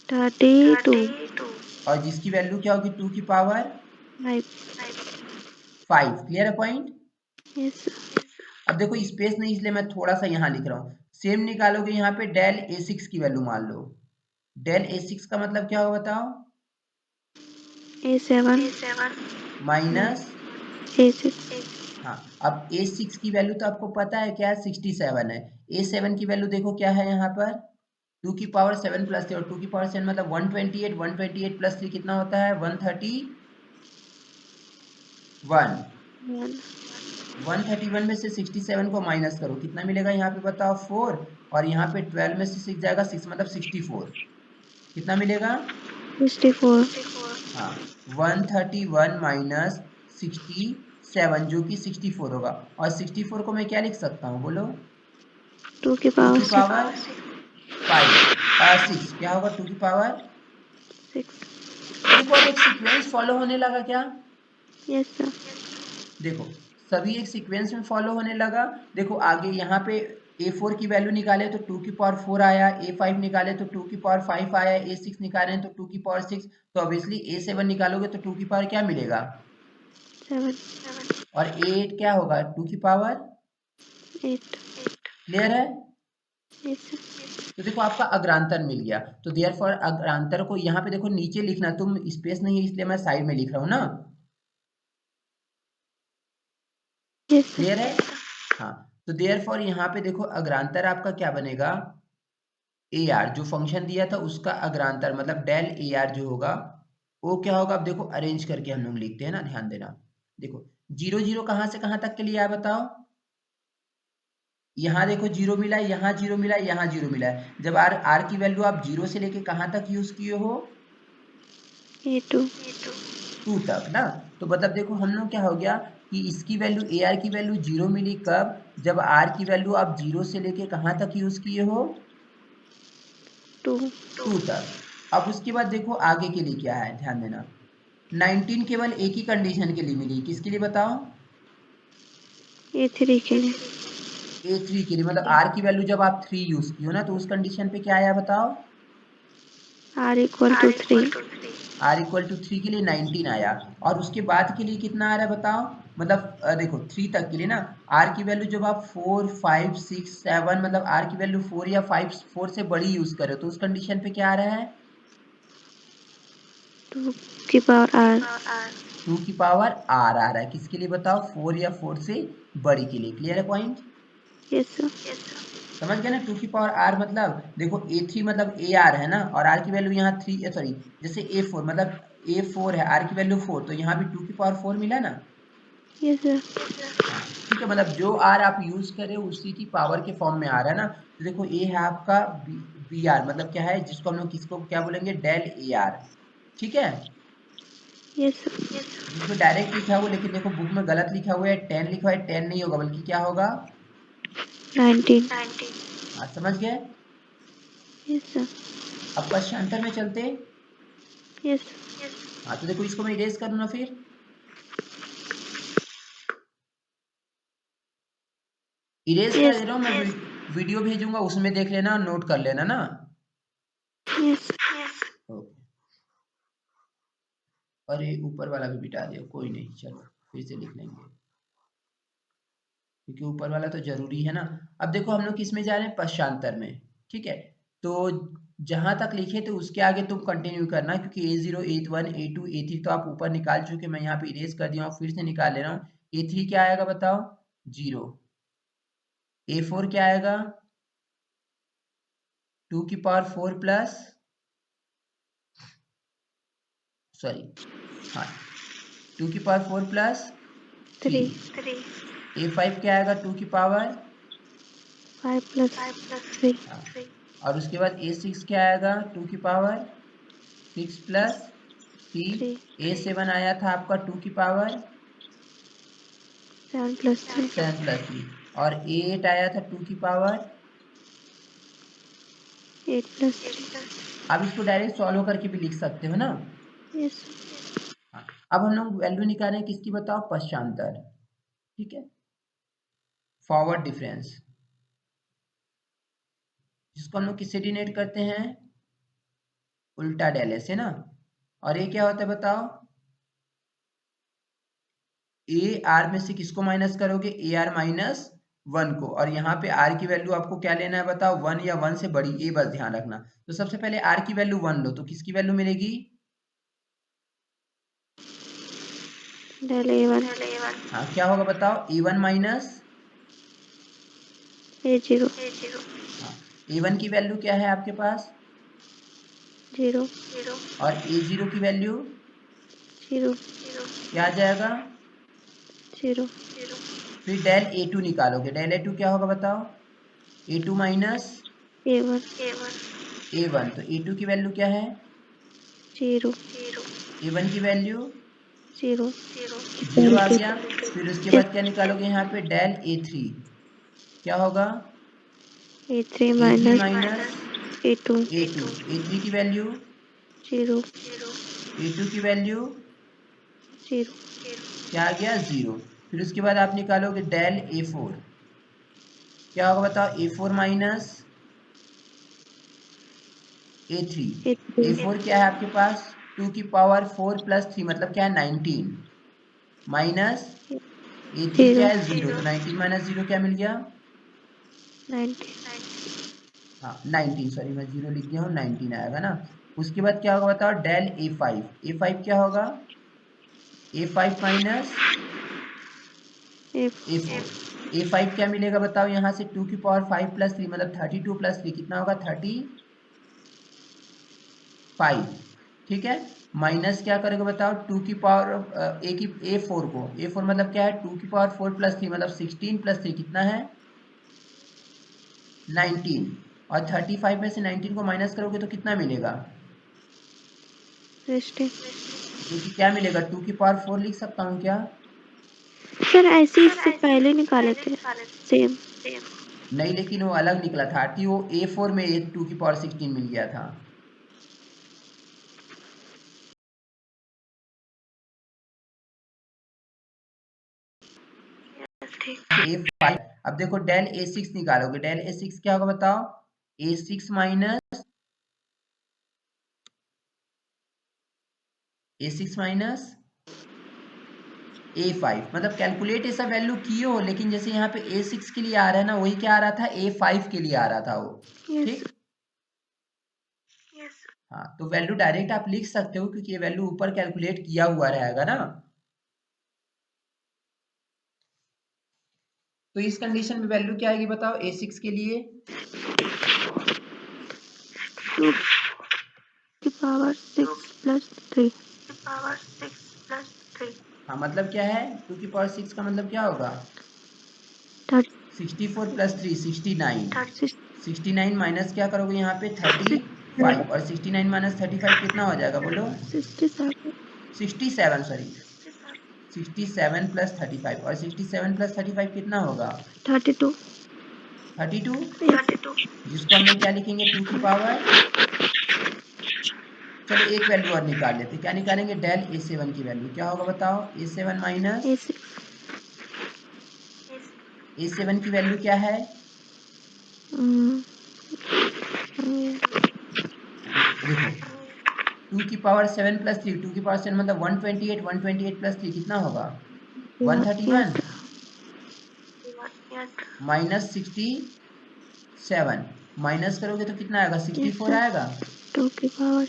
32 और जिसकी वैल्यू क्या होगी? 2 की पावर 5 5। क्लियर है पॉइंट? यस अब देखो स्पेस नहीं, इसलिए मैं थोड़ा सा यहाँ लिख रहा हूँ। सेम निकालोगे यहाँ पे डेल A6 की वैल्यू मान लो। डेल A6 का मतलब क्या होगा बताओ? A7 माइनस, A6 हाँ अब A6 की वैल्यू तो आपको पता है क्या है? 67 है। A7 की वैल्यू देखो क्या है यहाँ पर? 2 की पावर 7 प्लस 3, और 2 की पावर 7 मतलब 128। 128 प्लस 3 कितना होता है? 131। 1 131 में से 67 को माइनस करो, कितना मिलेगा यहाँ पे बताओ? 4, और यहाँ पे 12 में से 6 जाएगा 6, मतलब 64। कितना मिलेगा? 64 हाँ 131 माइनस 67, जो कि 64 होगा। और 64 को मैं क्या लिख सकता हूँ बोलो? 2 की 2 पावर की पावर 6 क्या होगा? 2 की पावर। 6 तो देखो अब एक सीक्वेंस फॉलो होने लगा क्या? यस सर देखो सभी एक सीक्वेंस में फॉलो होने लगा। देखो आगे यहाँ पे A4 की वैल्यू निकाले तो 2 की पावर 4 आया, A5 निकाले तो 2 की पावर 5 आया, A6 निकाले तो 2 की पावर 6। तो ऑब्वियसली A7 निकालोगे तो 2 की पावर क्या मिलेगा? 7 और A8 क्या होगा? 2 की पावर। 8 क्लियर है? यस सर तो देखो आपका अग्रांतर मिल गया। तो देयरफॉर अग्रांतर को यहाँ पे देखो नीचे लिखना, तुम स्पेस नहीं है इसलिए मैं साइड में लिख रहा हूँ ना। यस सर क्लियर है? हाँ। तो देयरफॉर यहाँ पे देखो अग्रांतर आपका क्या बनेगा? ए आर, जो फंक्शन दिया था उसका अग्रांतर मतलब डेल ए आर जो होगा वो क्या होगा? अब देखो अरेंज करके हम लोग लिखते हैं ना, ध्यान देना। देखो 0 0 कहाँ से कहाँ तक के लिए आया बताओ? यहाँ देखो 0 मिला है, यहाँ 0 मिला है, यहाँ 0 मिला है। जब आर आर की वैल्यू आप 0 से लेके कहाँ तक यूज किए हो? A2 2 तक ना। तो मतलब देखो हम लोग क्या हो गया कि इसकी वैल्यू ए आर की वैल्यू 0 मिली कब? जब आर की वैल्यू आप 0 से लेके कहाँ तक यूज किए हो? 2 2 तक। अब उसके बाद देखो आगे के लिए क्या है, ध्यान देना। 19 केवल एक ही कंडीशन के लिए मिली, किसके लिए बताओ? A3 के लिए A3 के लिए मतलब r की वैल्यू जब आप 3 यूज की हो ना तो उस कंडीशन पे क्या आया बताओ? R equal to 3. r equal to 3 के लिए 19 आया और उसके बाद के लिए कितना आ रहा है बताओ? मतलब देखो 3 तक के लिए ना r की वैल्यू जब आप 4 5 6 7 मतलब r की वैल्यू 4 या 5 4 से बड़ी यूज करो तो उस कंडीशन पे क्या आ रहा है? 2 की पावर R. 2 की पावर r आ रहा है किसके लिए बताओ? 4 या 4 से बड़ी के लिए। क्लियर है पॉइंट? Yes sir. समझ गए ना? 2 की पावर r मतलब देखो A3 मतलब AR है ना और r की वैल्यू यहाँ 3 सॉरी जैसे A4 मतलब A4 है r की वैल्यू 4 तो यहाँ भी 2 की पावर 4 मिला ना? Yes sir. हाँ ठीक है मतलब जो r आप यूज करें उसी की पावर के फॉर्म में आ रहा है ना। तो देखो ये है आपका बी आर मतलब क्या है जिसको हम लोग किसको क्या बोलेंगे? Del A R. ठीक है Yes sir. जिसमें डायरेक्ट लिखा हुआ लेकिन देखो बुक में गलत लिखा हुआ है 10 लिखा हुआ है 10 नहीं होगा बल्कि क्या होगा? 19. हाँ समझ गए? Yes sir. अब पश्चांतर में चलते। Yes sir. हाँ तो देखो इसको मैं इरेज करूँ ना फिर इरेज कर Yes. दे रहा हूँ मैं वीडियो भेजूंगा उसमें देख लेना नोट कर लेना ना। Yes. ओके अरे ऊपर वाला भी बिठा दिया कोई नहीं चलो फिर से लिख लेंगे क्योंकि ऊपर वाला तो जरूरी है ना। अब देखो हम लोग किस में जा रहे हैं? पश्चांतर में। ठीक है तो जहां तक लिखे थे उसके आगे तुम कंटिन्यू करना क्योंकि A0 A1 A2 A3 तो आप ऊपर निकाल चुके मैं यहाँ पे इरेज कर दिया हूँ फिर से निकाल ले रहा हूँ। A3 क्या आएगा बताओ? 0। A4 क्या आएगा? 2 की पावर 4 प्लस सॉरी हाँ 2 की पावर 4 प्लस 3. 3। A5 क्या आएगा? 2 की पावर 5 plus 3. हाँ और उसके बाद A6 क्या आएगा? 2 की पावर 6 प्लस 3। 3. A7 आया था आपका 2 की पावर 7 plus 3. 7 प्लस 3 और A8 आया था 2 की पावर 8 plus 3. आप इसको डायरेक्ट सॉल्व करके भी लिख सकते हो ना। Yes. हाँ, अब हम लोग वैल्यू निकालें किसकी बताओ? पश्चांतर। ठीक है फॉरवर्ड डिफरेंस जिसको हम लोग किससे डिनोट करते हैं? उल्टा डेले से ना। और ये क्या होता है बताओ? ए आर में से किसको माइनस करोगे? ए आर माइनस 1 को और यहाँ पे आर की वैल्यू आपको क्या लेना है बताओ? 1 या 1 से बड़ी ये बस ध्यान रखना। तो सबसे पहले आर की वैल्यू 1 लो तो किसकी वैल्यू मिलेगी? Del A1. हाँ क्या होगा बताओ? A1 minus A0. हाँ A1 की वैल्यू क्या है आपके पास? 0. और A0 की वैल्यू 0. क्या आ जाएगा? 0. फिर डेल A2 निकालोगे डेल A2 क्या होगा बताओ? A2 minus A1. A1 तो A2 की वैल्यू क्या है? 0. A1 की वैल्यू 0. 0 आ गया। फिर उसके बाद क्या निकालोगे यहाँ पे? डेल A3 क्या होगा? A3 A3 minus minus A2. A2 A3 की वैल्यू 0. A2 की वैल्यू 0. क्या आ गया? 0। फिर उसके बाद आप निकालोगे डेल A4 क्या होगा बताओ? A4 minus A3 A3. A4 क्या है आपके पास? 2 की पावर 4 प्लस 3 मतलब क्या है? 19 माइनस A3 क्या 0. है? 0 तो 19 माइनस 0 क्या मिल गया? 90. हाँ 19 सॉरी मैं 0 लिख दिया हूँ 19 आएगा ना। उसके बाद क्या होगा बताओ? डेल A5 क्या होगा? A5 minus A4. A4 A5 क्या मिलेगा बताओ? यहाँ से 2 की पावर 5 प्लस 3 मतलब 32 प्लस 3 कितना होगा? 35। ठीक है माइनस क्या करेगा बताओ? 2 की पावर A4 को A4 मतलब क्या है? 2 की पावर 4 प्लस 3 मतलब 16 प्लस 3 कितना है? 19 और 35 में से 19 को माइनस करोगे तो कितना मिलेगा? 60. जो कि क्या मिलेगा? 2 की पावर 4 लिख सकता हूँ क्या? सर ऐसे इससे पहले निकाले थे सेम. नहीं लेकिन वो अलग निकला था आरटी वो A4 में 2 की पावर 16 मिल गया था। A5 अब देखो डेल A6 निकालोगे, डेल A6 क्या होगा बताओ, A6 माइनस A5, मतलब कैलकुलेट ऐसा वैल्यू किए हो, लेकिन जैसे यहाँ पे A6 के लिए आ रहा है ना, वही क्या आ रहा था, A5 के लिए आ रहा था वो। यस ठीक, हाँ, तो वैल्यू डायरेक्ट आप लिख सकते हो क्योंकि ये वैल्यू ऊपर कैलकुलेट किया हुआ रहेगा ना। तो इस कंडीशन में वैल्यू क्या आएगी बताओ A6 के लिए, 2 की पावर 6 प्लस 3। हाँ मतलब क्या है, 2 की पावर 6 का मतलब क्या होगा, 64 प्लस 3 69, 69 माइनस क्या करोगे यहाँ पे 35, और 69 माइनस 35 कितना हो जाएगा बोलो, 67, सॉरी 67 प्लस 35, और 67 प्लस 35 कितना होगा 32। 32, यस जिसको हम लोग क्या लिखेंगे 2 की पावर, चलो एक वैल्यू और निकाल लेते, क्या निकालेंगे, डेल A7 की वैल्यू क्या होगा बताओ, A7 माइनस A6 A7 की वैल्यू क्या है, देखो 2 की पावर 7 प्लस 3, 2 की पावर 7 मतलब 128, 128 प्लस 3 कितना होगा 131, माइनस 67, माइनस करोगे तो कितना आएगा 64 सर आएगा, 2 की पावर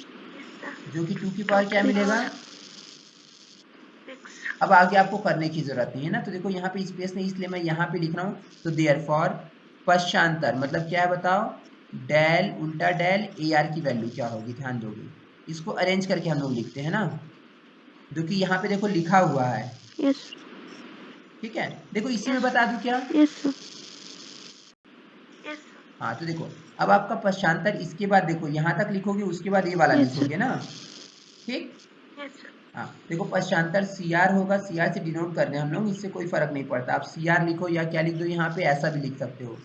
जो कि 2 की पावर क्या मिलेगा। अब आगे आपको करने की जरूरत नहीं है ना, तो देखो यहाँ पे स्पेस नहीं इसलिए मैं यहाँ पे लिख रहा हूँ, तो देयरफॉर पश्चांतर मतलब क्या है बताओ, डेल उल्टा डेल ए आर की वैल्यू क्या होगी, ध्यान दोगे, इसको अरेंज करके हम लोग लिखते हैं ना, जो कि यहाँ पे देखो लिखा हुआ है। यस ठीक है, देखो इसी में बता दूं क्या, यस हाँ तो देखो अब आपका पश्चांतर इसके बाद देखो यहाँ तक लिखोगे, उसके बाद ये वाला यस लिखोगे ना। ठीक, हाँ देखो पश्चांतर सी आर होगा, सी आर से डिनोट कर रहे हैं हम लोग, इससे कोई फर्क नहीं पड़ता, आप सी आर लिखो या क्या लिख दो, यहाँ पे ऐसा भी लिख सकते हो,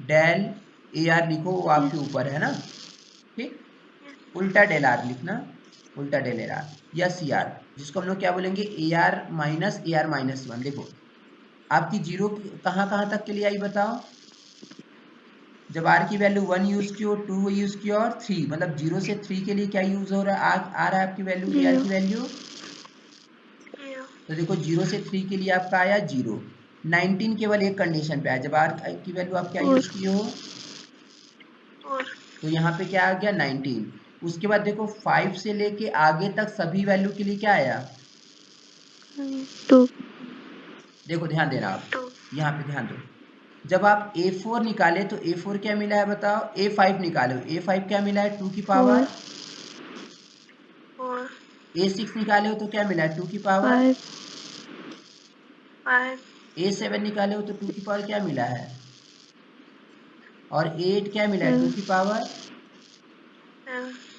डेल ए आर लिखो, वो आपके ऊपर है ना। ठीक, उल्टा डेल आर लिखना, उल्टा डेल ए आर या सी आर, जिसको हम लोग क्या बोलेंगे ए आर माइनस वन। देखो आपकी जीरो कहाँ कहाँ तक के लिए आई बताओ, जब आर की वैल्यू 1 यूज की हो, 2 यूज की हो और 3, मतलब 0 से 3 के लिए क्या यूज हो रहा है, आ रहा है आपकी वैल्यू ए आर 0 की वैल्यू, तो देखो 0 से 3 के लिए आपका आया 0, 19 केवल एक कंडीशन पे आया, जब आर की वैल्यू आप क्या यूज 4 किए हो, तो यहाँ पे क्या आ गया 19। उसके बाद देखो 5 से लेके आगे तक सभी वैल्यू के लिए क्या आया, 2 देखो ध्यान देना आप, यहाँ पे ध्यान दो, जब आप A4 निकाले तो A4 क्या मिला है बताओ, A5 निकालो, A5 क्या मिला है 2 की 4 पावर, A6 निकाले हो तो क्या मिला है 2 की पावर, 5 A7 निकाले हो तो 2 की पावर क्या मिला है, और A8 क्या मिला है 2 की पावर,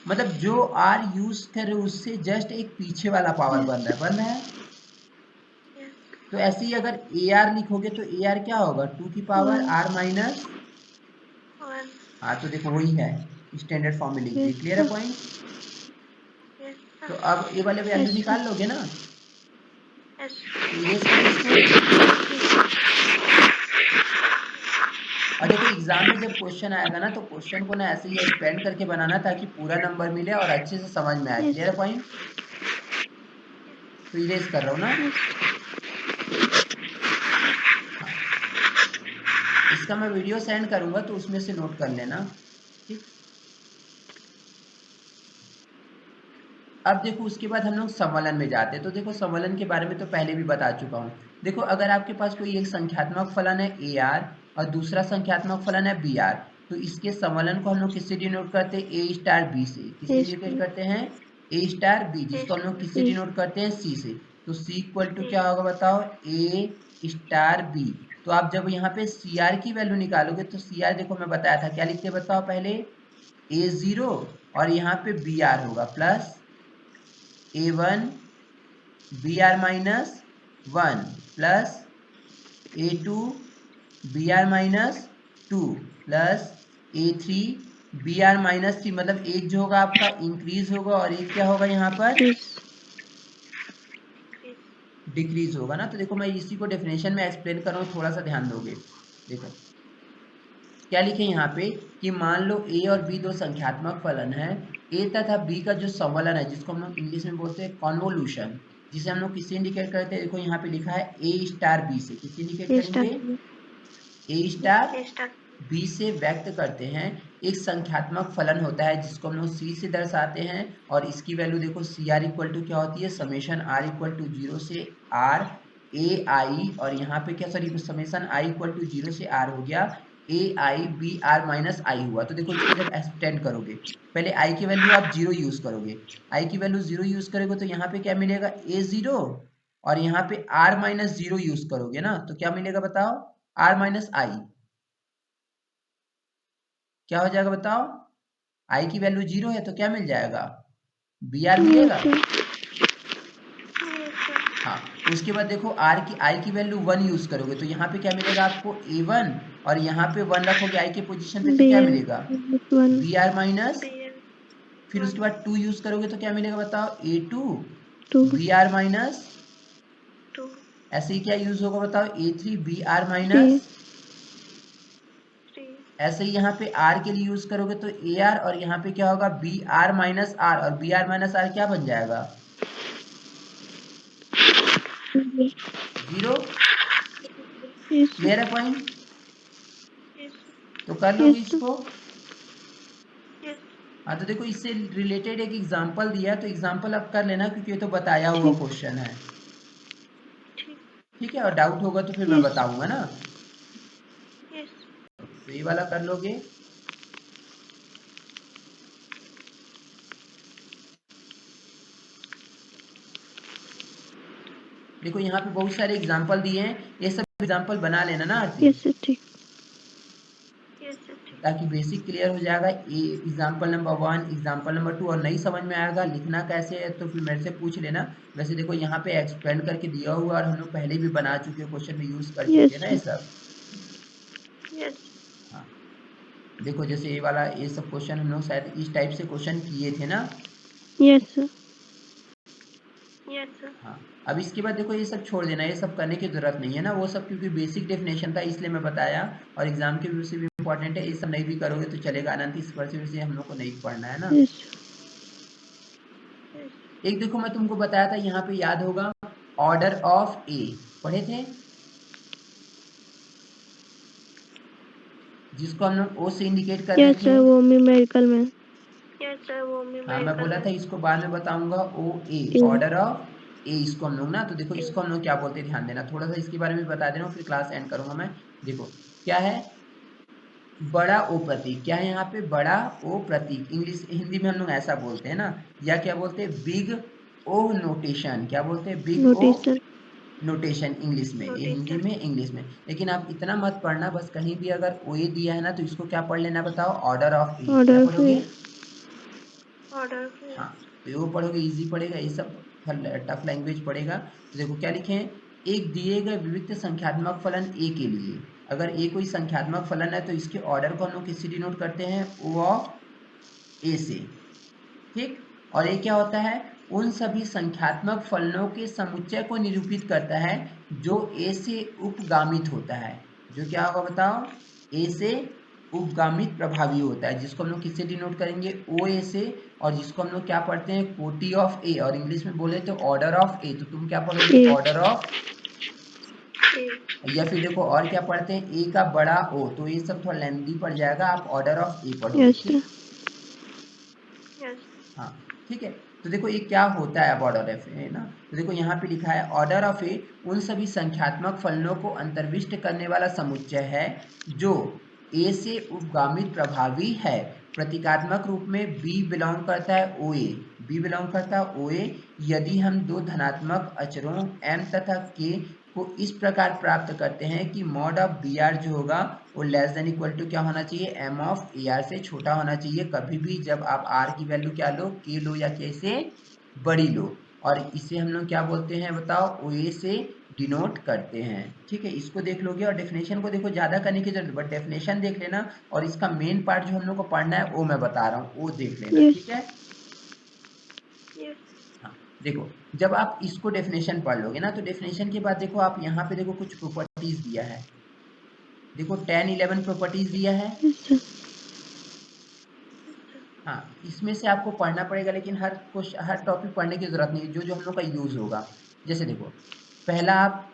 मतलब जो आर यूज कर रहे हो उससे जस्ट एक पीछे वाला पावर बन रहा है, बन रहा है। तो ऐसे ही अगर ए आर लिखोगे तो ए आर क्या होगा 2 की पावर 1 आर माइनस, हाँ तो देखो वही है, स्टैंडर्ड फॉर्म में लिख दिए, यस क्लियर है सर पॉइंट। तो अब ये वाले वैल्यू यस सर निकाल लोगे ना, तो इरेज करें इसको। और देखो एग्जाम में जब क्वेश्चन आएगा ना, तो क्वेश्चन को ना ऐसे ही एक्सपेंड करके बनाना ताकि पूरा नंबर मिले और अच्छे से समझ में आए, क्लियर यस है पॉइंट। तो इरेज कर रहा हूँ ना, इसका मैं वीडियो सेंड करूंगा तो उसमें से नोट कर लेना। ठीक, अब देखो उसके बाद हम लोग समलन में जाते हैं, तो देखो समलन के बारे में तो पहले भी बता चुका हूँ। देखो अगर आपके पास कोई एक संख्यात्मक फलन है ए आर और दूसरा संख्यात्मक फलन है बी आर, तो इसके समलन को हम लोग किससे डिनोट करते हैं, ए स्टार बी से, किससे यस डिनोट करते हैं, ए स्टार बी, जिसको हम लोग किससे बी डिनोट करते हैं, सी से। तो सी इक्वल टू क्या होगा बताओ, ए स्टार बी। तो आप जब यहाँ पे सी आर की वैल्यू निकालोगे तो सी आर देखो मैं बताया था क्या लिखते बताओ पहले, ए जीरो और यहाँ पे बी आर होगा plus A1 BR minus 1 plus A2 BR minus 2 plus A3 BR minus 3, मतलब एक जो होगा आपका इंक्रीज होगा और एक क्या होगा यहाँ पर क्रीज डिक्रीज होगा ना। तो देखो मैं इसी को डेफिनेशन में एक्सप्लेन कर रहा हूँ, थोड़ा सा ध्यान दोगे। देखो क्या लिखे यहाँ पे कि मान लो ए और बी दो संख्यात्मक फलन है, ए तथा बी का जो समवलन है जिसको हम लोग इंग्लिश में बोलते हैं कॉन्वोल्यूशन, जिसे हम लोग किससे इंडिकेट करते हैं, देखो यहाँ पे लिखा है ए स्टार बी से, किससे इंडिकेट ये करेंगे, स्टार्ट ए स्टार बी से व्यक्त करते हैं। एक संख्यात्मक फलन होता है जिसको हम लोग सी से दर्शाते हैं, और इसकी वैल्यू देखो सी आर इक्वल टू क्या होती है, समेशन आर इक्वल टू 0 से आर ए आई, और यहाँ पे क्या, sorry summation I equal to 0 से आर हो गया A I B R minus I हुआ। तो देखो इसको जब एक्सटेंड करोगे, पहले आई की वैल्यू आप 0 यूज करोगे, आई की वैल्यू 0 यूज करोगे तो यहाँ पे क्या मिलेगा ए 0, और यहाँ पे आर माइनस 0 यूज करोगे ना तो क्या मिलेगा बताओ, आर माइनस आई। क्या हो जाएगा बताओ, आई की वैल्यू 0 है तो क्या मिल जाएगा, बी आर ये मिलेगा। सर हाँ, उसके बाद देखो आर की आई की वैल्यू 1 यूज करोगे तो यहाँ पे क्या मिलेगा आपको A1, और यहाँ पे 1 रखोगे आई के पोजीशन पे तो बी क्या आर मिलेगा, वन बी आर माइनस, फिर उसके बाद 2 यूज करोगे तो क्या मिलेगा बताओ, A2 to be R minus, ऐसे ही क्या यूज होगा बताओ, A3 B are three minus, ऐसे ही यहाँ पे आर के लिए यूज करोगे तो ए आर, और यहाँ पे क्या होगा बी आर माइनस आर, और बी आर माइनस आर क्या बन जाएगा, 0। क्लियर है पॉइंट, तो कर लोगे इसको। हाँ तो देखो इससे रिलेटेड एक एग्जांपल दिया है, तो एग्जांपल अब कर लेना क्योंकि ये तो बताया हुआ ठीक क्वेश्चन है, ठीक है, और डाउट होगा तो फिर मैं यस बताऊंगा ना। तो ये वाला कर लोगे। देखो यहाँ पे बहुत सारे एग्जांपल दिए हैं, ये सब एग्जांपल बना लेना ना आरती, यस सर ठीक ताकि बेसिक क्लियर हो जाएगा। ये एग्जाम्पल नंबर 1, एग्जाम्पल नंबर 2, और नहीं समझ में आएगा लिखना कैसे है तो फिर मेरे से पूछ लेना। वैसे देखो यहाँ पे एक्सपेंड करके दिया हुआ और हम लोग पहले भी बना चुके हैं, क्वेश्चन में यूज कर चुके हैं यस ना ये सर सब। हाँ देखो जैसे ये वाला, ये सब क्वेश्चन हम लोग शायद इस टाइप से क्वेश्चन किए थे ना। यस सर हाँ अब इसके बाद देखो ये सब छोड़ देना, ये सब करने की जरूरत नहीं है ना वो सब, क्योंकि बेसिक डेफिनेशन था इसलिए मैं बताया, और एग्जाम के व्यू से भी इम्पोर्टेंट है, ये सब नहीं भी करोगे तो चलेगा, अनंत स्पर्श से हम लोग को नहीं पढ़ना है ना। यस एक देखो मैं तुमको बताया था यहाँ पे, याद होगा ऑर्डर ऑफ ए पढ़े थे, जिसको हम लोग ओ से इंडिकेट कर रहे यस थे। सर वो न्यूमेरिकल में हाँ मैं बोला था इसको बाद में बताऊंगा, ओ ए ए ऑर्डर ऑफ ए, इसको हम लोग ना, तो देखो इसको हम लोग क्या बोलते हैं ध्यान देना, थोड़ा सा इसके बारे में बता दे रहा हूँ फिर क्लास एंड करूंगा मैं। देखो क्या है, बड़ा ओ प्रतीक, क्या है यहाँ पे, बड़ा ओ प्रतीक, इंग्लिश हिंदी में हम लोग ऐसा बोलते हैं ना, या क्या बोलते हैं बिग ओ नोटेशन, क्या बोलते हैं big O notation notation English में, ये हिंदी में इंग्लिश में। लेकिन आप इतना मत पढ़ना, बस कहीं भी अगर ओ ए दिया है ना तो इसको क्या पढ़ लेना बताओ, ऑर्डर ऑफ ए, क्या ऑर्डर पढ़ोगे, फिर हाँ तो वो पढ़ोगे, इजी पड़ेगा, ये सब टफ लैंग्वेज पड़ेगा। तो देखो क्या लिखे हैं, एक दिए गए विविक्त संख्यात्मक फलन ए के लिए, अगर ए कोई संख्यात्मक फलन है तो इसके ऑर्डर को हम लोग किससे डिनोट करते हैं, ओ ऑफ ए से, ठीक। और ये क्या होता है, उन सभी संख्यात्मक फलनों के समुच्चय को निरूपित करता है जो ए से उपगामित होता है, जो क्या होगा बताओ, ए से उपगामित प्रभावी होता है, जिसको हम लोग किससे डिनोट करेंगे, ओ ए से, और जिसको हम लोग क्या पढ़ते हैं, कोटि ऑफ ए, और इंग्लिश में बोले तो ऑर्डर ऑफ ए, तो तुम क्या पढ़ोगे, ए ऑर्डर ऑफ, या फिर देखो और क्या पढ़ते हैं, ए का बड़ा ओ, तो ये सब थोड़ा लेंथी पड़ जाएगा, आप ऑर्डर ऑफ ए पढ़ोगे, यस सर ठीक। हाँ ठीक है, तो देखो ये क्या होता है अब ऑर्डर ऑफ ए ना, तो देखो यहाँ पे लिखा है ऑर्डर ऑफ ए उन सभी संख्यात्मक फलनों को अंतर्विष्ट करने वाला समुच्चय है जो ए से उपगामित प्रभावी है, प्रतीकात्मक रूप में बी बिलोंग करता है ओ ए, बी बिलोंग करता है ओ ए, यदि हम दो धनात्मक अचरों m तथा k को इस प्रकार प्राप्त करते हैं कि मॉड ऑफ बी आर जो होगा वो लेस देन इक्वल टू क्या होना चाहिए, एम ऑफ ए आर से छोटा होना चाहिए, कभी भी जब आप आर की वैल्यू क्या लो, के लो या के से बड़ी लो, और इसे हम लोग क्या बोलते हैं बताओ, ओ ए से डिनोट करते हैं, ठीक है। इसको देख लोगे, और डेफिनेशन को देखो ज्यादा करने की जरूरत, बट डेफिनेशन देख लेना, और इसका मेन पार्ट जो हम लोग को पढ़ना है वो मैं बता रहा हूँ, वो देख लेना, यस ठीक है। हाँ देखो जब आप इसको डेफिनेशन पढ़ लोगे ना, तो डेफिनेशन के बाद देखो आप यहाँ पे देखो कुछ प्रॉपर्टीज दिया है, देखो 10 11 प्रॉपर्टीज दिया है। yes sir, हाँ, इसमें से आपको पढ़ना पड़ेगा, लेकिन हर टॉपिक पढ़ने की जरूरत नहीं है, जो जो हम लोग का यूज होगा। जैसे देखो, पहला आप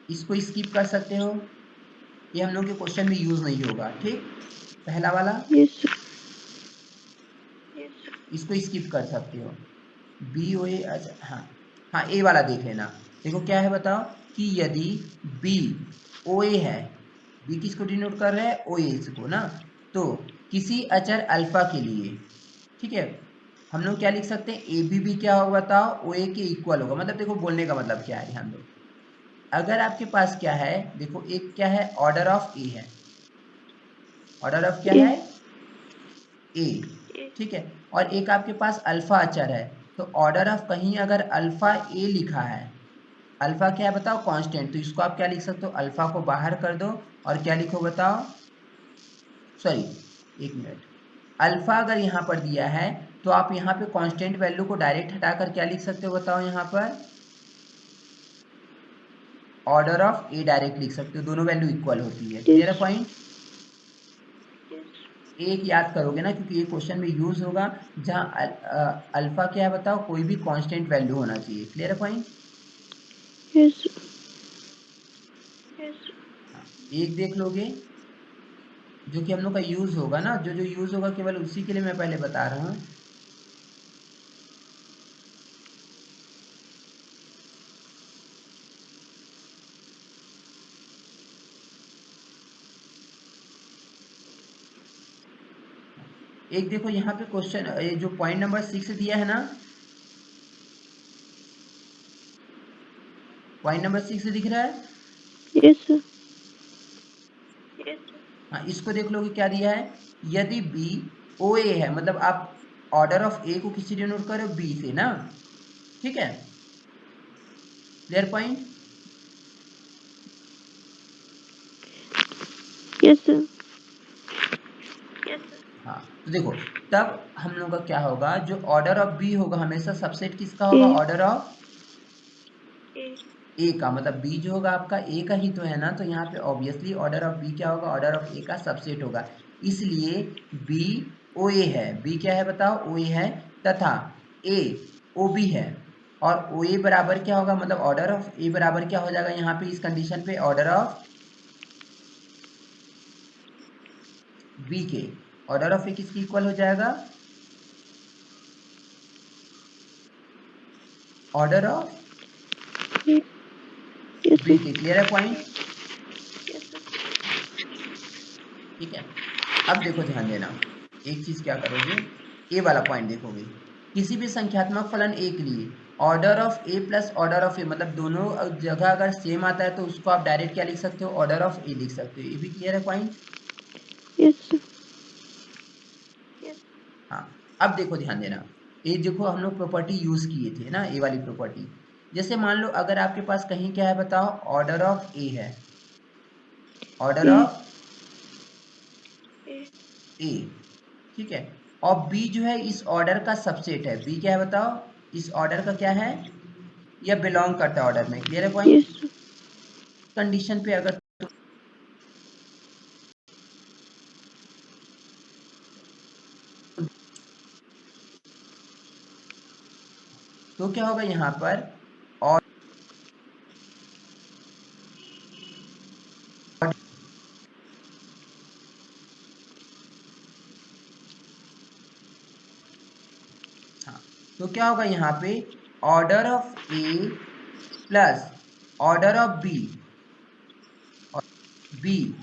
इसको स्किप कर सकते हो, ये हम लोग के क्वेश्चन में यूज नहीं होगा, ठीक। पहला वाला yes sir, इसको स्किप कर सकते हो। बी ओ ए, अच्छा हाँ, हाँ ए वाला देख लेना। देखो क्या है बताओ, कि यदि बी ओ ए है, बी किसको डिनोट कर रहा है, ओ ए को ना, तो किसी अचर अल्फा के लिए, ठीक है, हम लोग क्या लिख सकते हैं, ए बी क्या होगा बताओ, ओ ए के इक्वल होगा। मतलब देखो बोलने का मतलब क्या है, ध्यान दो। अगर आपके पास क्या है, देखो एक क्या है, ऑर्डर ऑफ ए है, ऑर्डर ऑफ क्या है, a, ए, ठीक है, और एक आपके पास अल्फा अचर है, तो ऑर्डर ऑफ कहीं अगर अल्फा ए लिखा है, अल्फा क्या है बताओ, कांस्टेंट, तो इसको आप क्या लिख सकते हो, अल्फा को बाहर कर दो और क्या लिखो बताओ, सॉरी एक मिनट, अल्फा अगर यहाँ पर दिया है तो आप यहाँ पे कांस्टेंट वैल्यू को डायरेक्ट हटाकर क्या लिख सकते हो बताओ, यहाँ पर ऑर्डर ऑफ ए डायरेक्ट लिख सकते हो, दोनों वैल्यू इक्वल होती है। क्लियर है yes, पॉइंट, एक याद करोगे ना, क्योंकि ये क्वेश्चन में यूज होगा, जहाँ अल्फा क्या है बताओ, कोई भी कांस्टेंट वैल्यू होना चाहिए। क्लियर है पॉइंट, yes, एक देख लोगे, जो कि हम लोग का यूज होगा ना, जो जो यूज होगा केवल उसी के लिए मैं पहले बता रहा हूँ। एक देखो यहाँ पे क्वेश्चन, ये जो पॉइंट नंबर 6 दिया है ना, पॉइंट नंबर 6 दिख रहा है, yes sir, हाँ इसको देख लोगे क्या दिया है, यदि बी ओ ए है, मतलब आप ऑर्डर ऑफ ए को किसी डिनोट करो बी से ना, ठीक है। क्लियर पॉइंट, yes sir, हाँ तो देखो, तब हम लोग का क्या होगा, जो ऑर्डर ऑफ बी होगा हमेशा सबसेट किसका होगा, a, ऑर्डर ऑफ ए का, मतलब बी जो होगा आपका ए का ही तो है ना, तो यहाँ पे ऑब्वियसली ऑर्डर ऑफ बी क्या होगा, ऑर्डर ऑफ ए का सबसेट होगा, इसलिए बी ओ ए है, बी क्या है बताओ, ओ ए है, तथा ए ओ बी है, और ओ ए बराबर क्या होगा, मतलब ऑर्डर ऑफ ए बराबर क्या हो जाएगा यहाँ पे, इस कंडीशन पे order of B K, order of A किसके इक्वल हो जाएगा, order of a, yes B sir, K. Clear है पॉइंट, ठीक है। अब देखो ध्यान देना, एक चीज क्या करोगे, ए वाला पॉइंट देखोगे, किसी भी संख्यात्मक फलन ए के लिए order of A plus order of A, मतलब दोनों जगह अगर सेम आता है तो उसको आप डायरेक्ट क्या लिख सकते हो, ऑर्डर ऑफ ए लिख सकते हो। ये भी क्लियर है पॉइंट, yes sir, हाँ। अब देखो ध्यान देना, ये देखो हम लोग प्रॉपर्टी यूज किए थे ना, ए वाली प्रॉपर्टी, जैसे मान लो अगर आपके पास कहीं क्या है बताओ, ऑर्डर ऑफ ए है, ऑर्डर a, ऑफ ए, ठीक है, और बी जो है इस ऑर्डर का सबसेट है, बी क्या है बताओ, इस ऑर्डर का क्या है, या बिलोंग करता है ऑर्डर में। क्लियर है पॉइंट, yes sir, कंडीशन पे अगर तो क्या होगा यहाँ पर, और हाँ, तो क्या होगा यहाँ पे, order of A plus order of B, और बी,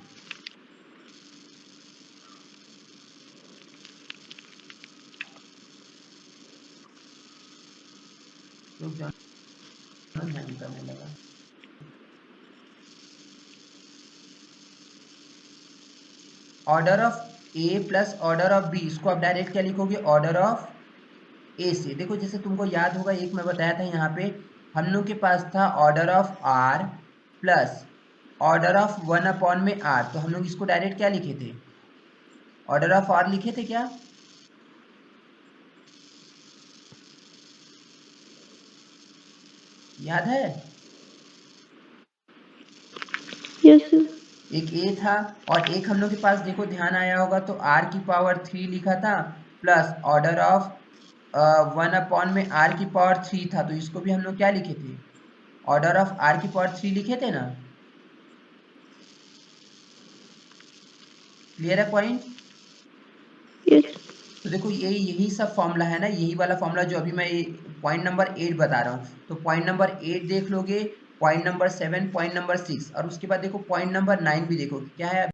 तो ध्यान करने लगा, order of A plus order of B, इसको आप डायरेक्ट क्या लिखोगे, ऑर्डर ऑफ ए से। देखो जैसे तुमको याद होगा, एक मैं बताया था यहाँ पे, हम लोग के पास था order of R plus order of 1 में आर, तो हम लोग इसको डायरेक्ट क्या लिखे थे, ऑर्डर ऑफ आर लिखे थे क्या, याद है, yes sir, एक ए था और एक हम लोग के पास देखो ध्यान आया होगा तो आर की पावर 3 लिखा था प्लस ऑर्डर ऑफ 1 में आर की पावर 3 था, तो इसको भी हम लोग क्या लिखे थे, ऑर्डर ऑफ आर की पावर 3 लिखे थे ना। क्लियर है पॉइंट। यस। तो देखो यही सब फॉर्मूला है ना, यही वाला फॉर्मूला जो अभी मैं पॉइंट नंबर 8 बता रहा हूँ, तो पॉइंट नंबर 8 देख लोगे, पॉइंट नंबर 7, पॉइंट नंबर 6 और उसके बाद देखो पॉइंट नंबर 9 भी देखो क्या है।